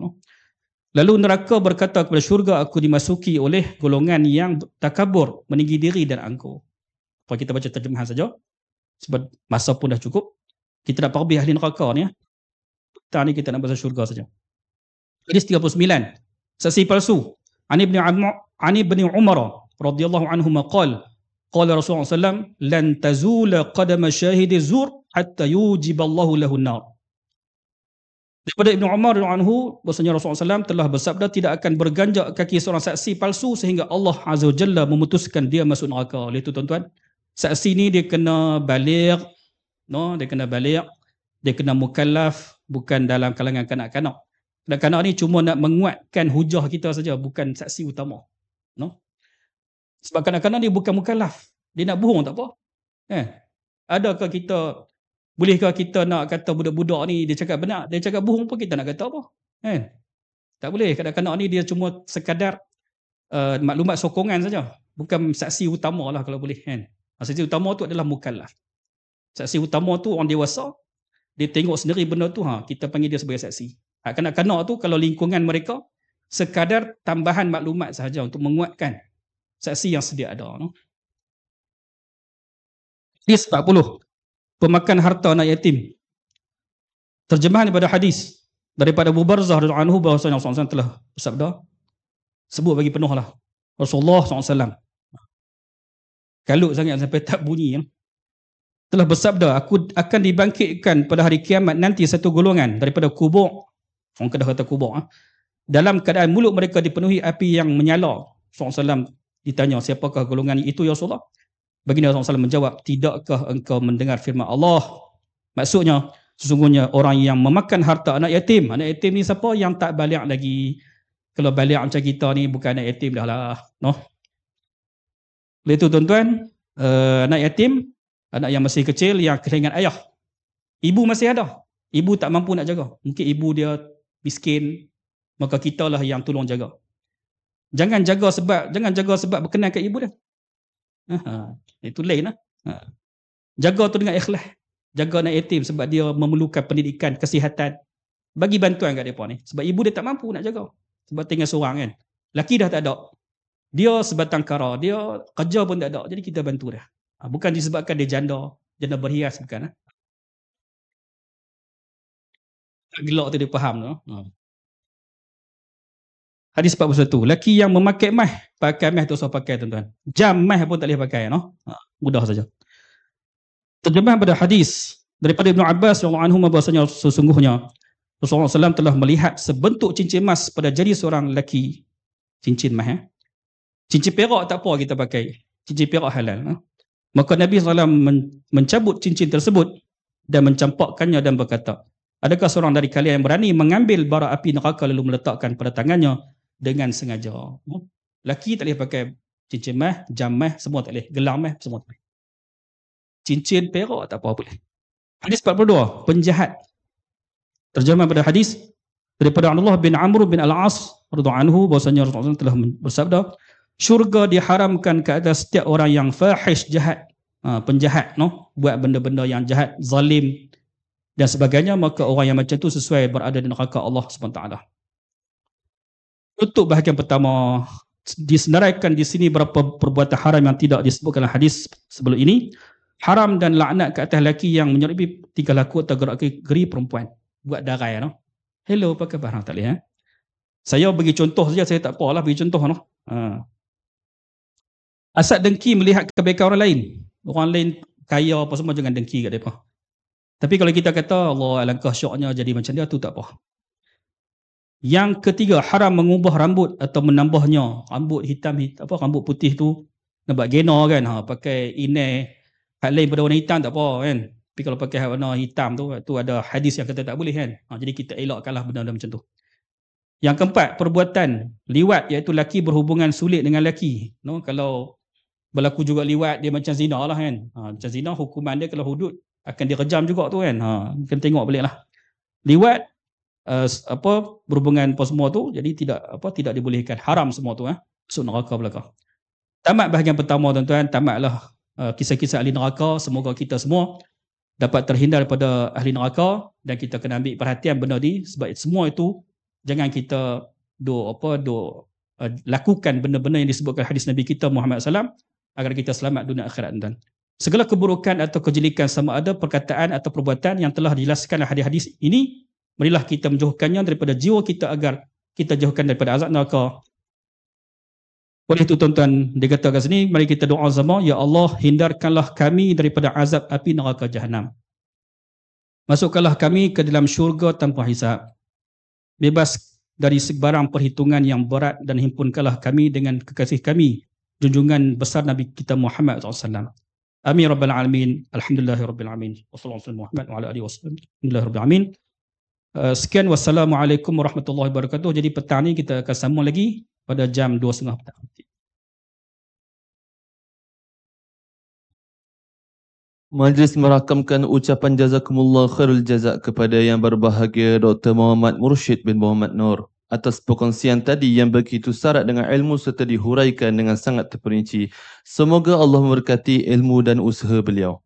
Lalu neraka berkata kepada syurga, aku dimasuki oleh golongan yang takabur, meninggi diri dan angkuh. Kalau kita baca terjemahan saja, sebab masa pun dah cukup. Kita nak pergi ahli neraka ni. Petang ni kita nak bahas syurga saja. Hadis 39. Saksi palsu. Ani ibn Umar radhiyallahu anhuma qala Rasulullah SAW, lan tazula qadama syahidi zur hatta yujiballahu lahu an-nar. Daripada Ibnu Umar anhu, bahasanya Rasulullah SAW telah bersabda, tidak akan berganjak kaki seorang saksi palsu sehingga Allah Azza wa Jalla memutuskan dia masuk neraka. Oleh itu tuan-tuan, saksi ni dia kena baligh, dia kena mukallaf, bukan dalam kalangan kanak-kanak. Kanak-kanak ni cuma nak menguatkan hujah kita saja, bukan saksi utama. Sebab kanak-kanak ni bukan mukallaf. Dia nak bohong tak apa. Adakah kita, bolehkah kita nak kata budak-budak ni dia cakap benar, dia cakap bohong pun kita nak kata apa? Tak boleh. Kanak-kanak ni dia cuma sekadar maklumat sokongan saja. Bukan saksi utama lah kalau boleh. Saksi utama tu adalah mukallaf. Saksi utama tu orang dewasa, dia tengok sendiri benda tu, kita panggil dia sebagai saksi. Kanak-kanak tu kalau lingkungan mereka sekadar tambahan maklumat sahaja untuk menguatkan saksi yang sedia ada. Hadis 40. Pemakan harta anak yatim. Terjemahan daripada hadis daripada Abu Barzah radhiyallahu anhu bahwasanya Rasulullah SAW telah bersabda, sebut bagi penuh lah, Rasulullah SAW kalut sangat sampai tak bunyi, telah bersabda, aku akan dibangkitkan pada hari kiamat nanti satu golongan daripada kubur, orang Kedah kata kubur, dalam keadaan mulut mereka dipenuhi api yang menyala. Rasulullah SAW ditanya, siapakah golongan itu ya Rasulullah? Baginda Rasulullah SAW menjawab, tidakkah engkau mendengar firman Allah? Maksudnya, sesungguhnya orang yang memakan harta anak yatim. Anak yatim ni siapa? Yang tak balik lagi. Kalau balik macam kita ni bukan anak yatim dah lah. Oleh itu tuan-tuan, anak yatim, anak yang masih kecil, yang kehilangan ayah. Ibu masih ada. Ibu tak mampu nak jaga. Mungkin ibu dia miskin, maka kita lah yang tolong jaga. Jangan jaga sebab berkenan kat ibu dia. Itu lain lah. Jaga tu dengan ikhlas. Jaga anak yatim sebab dia memerlukan pendidikan, kesihatan. Bagi bantuan kat mereka ni. Sebab ibu dia tak mampu nak jaga. Sebab tinggal seorang kan. Laki dah tak ada. Dia sebatang kara, dia kerja pun tak ada, jadi kita bantu dia. Bukan disebabkan dia janda berhias, bukan. Gelak tu dia faham tu. Hadis 41. Laki yang memakai mah, pakai mah tu usah pakai tuan-tuan. Jam mah pun tak boleh pakai, no? Mudah saja. Terjemah pada hadis daripada Ibnu Abbas radhiyallahu anhu bahwasanya sesungguhnya Rasulullah SAW telah melihat sebentuk cincin emas pada jari seorang lelaki. Cincin emas. Cincin perak tak apa kita pakai. Cincin perak halal. Maka Nabi SAW mencabut cincin tersebut dan mencampakkannya dan berkata, adakah seorang dari kalian yang berani mengambil bara api neraka lalu meletakkan pada tangannya dengan sengaja? Laki tak boleh pakai cincin emas, jam emas, semua tak boleh. Gelang emas, semua tak boleh. Cincin perak tak apa boleh. Hadis 42, penjahat. Terjemah pada hadis daripada Abdullah bin Amr bin Al-As radhiyallahu anhu bahwasanya Rasulullah telah bersabda, syurga diharamkan ke atas setiap orang yang fahish, jahat, penjahat, no, buat benda-benda yang jahat, zalim dan sebagainya, maka orang yang macam tu sesuai berada di neraka Allah SWT. Untuk bahagian pertama, disenaraikan di sini beberapa perbuatan haram yang tidak disebutkan dalam hadis sebelum ini. Haram dan laknat ke atas lelaki yang menyerupi tingkah laku atau gerak-geri perempuan. Buat darai, no? Hello, apa khabar? Tak boleh, Saya bagi contoh saja, saya tak apalah bagi contoh, no? Asal dengki melihat kebaikan orang lain. Orang lain kaya apa semua, jangan dengki kat mereka. Tapi kalau kita kata, Allah alangkah syoknya jadi macam dia, tu tak apa. Yang ketiga, haram mengubah rambut atau menambahnya. Rambut hitam, rambut putih tu, nak buat gena kan, pakai inai hak lain pada warna hitam tak apa kan. Tapi kalau pakai warna hitam tu ada hadis yang kata tak boleh kan. Jadi kita elakkanlah benda-benda macam tu. Yang keempat, perbuatan liwat, iaitu laki berhubungan sulit dengan laki. No, kalau berlaku juga liwat, dia macam zina lah kan. Macam zina, hukuman dia kalau hudud akan direjam juga tu kan. Kena tengok balik lah. Liwat, berhubungan apa semua tu, jadi tidak dibolehkan, haram semua tu, masuk neraka belakang. Tamat bahagian pertama tuan-tuan, tamatlah kisah-kisah ahli neraka. Semoga kita semua dapat terhindar daripada ahli neraka dan kita kena ambil perhatian benda ni, sebab semua itu jangan kita lakukan benda-benda yang disebutkan hadis Nabi kita Muhammad SAW agar kita selamat dunia akhirat tuan. Segala keburukan atau kejelekan sama ada perkataan atau perbuatan yang telah dijelaskan dalam hadis-hadis ini, marilah kita menjauhkannya daripada jiwa kita agar kita jauhkan daripada azab neraka. Oleh itu tuan-tuan, dikatakan sini, mari kita doa sama, ya Allah, hindarkanlah kami daripada azab api neraka Jahannam. Masukkanlah kami ke dalam syurga tanpa hisab. Bebas dari sebarang perhitungan yang berat dan himpunkanlah kami dengan kekasih kami, junjungan besar Nabi kita Muhammad SAW. Amin Rabbal Alamin. Alhamdulillahi Rabbil Alamin. Wassalamualaikum Muhammad wa ala alihi wasallam. Alhamdulillahi Rabbil Alamin. Sekian, wassalamualaikum warahmatullahi wabarakatuh. Jadi petang ni kita akan sambung lagi pada jam 2.30 petang. Majlis merakamkan ucapan jazakumullah khairul jazak kepada yang berbahagia Dr. Muhammad Mursyid bin Muhammad Nur atas perkongsian tadi yang begitu syarat dengan ilmu serta dihuraikan dengan sangat terperinci. Semoga Allah memberkati ilmu dan usaha beliau.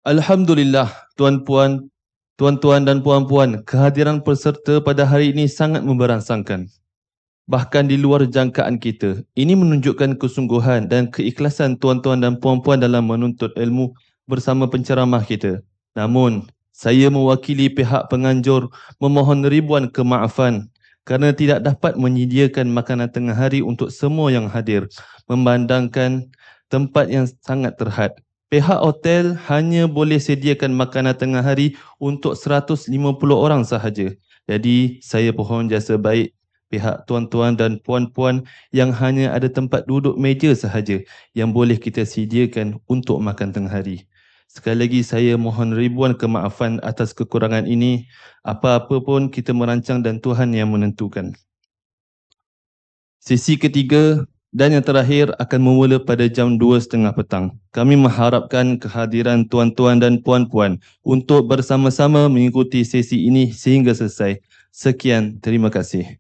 Alhamdulillah, tuan-tuan dan puan-puan, kehadiran peserta pada hari ini sangat memberangsangkan. Bahkan di luar jangkaan kita. Ini menunjukkan kesungguhan dan keikhlasan tuan-tuan dan puan-puan dalam menuntut ilmu bersama penceramah kita. Namun, saya mewakili pihak penganjur memohon ribuan kemaafan kerana tidak dapat menyediakan makanan tengah hari untuk semua yang hadir, memandangkan tempat yang sangat terhad. Pihak hotel hanya boleh sediakan makanan tengah hari untuk 150 orang sahaja. Jadi, saya pohon jasa baik pihak tuan-tuan dan puan-puan yang hanya ada tempat duduk meja sahaja yang boleh kita sediakan untuk makan tengah hari. Sekali lagi saya mohon ribuan kemaafan atas kekurangan ini. Apa-apa pun kita merancang dan Tuhan yang menentukan. Sesi ketiga dan yang terakhir akan bermula pada jam 2.30 petang. Kami mengharapkan kehadiran tuan-tuan dan puan-puan untuk bersama-sama mengikuti sesi ini sehingga selesai. Sekian, terima kasih.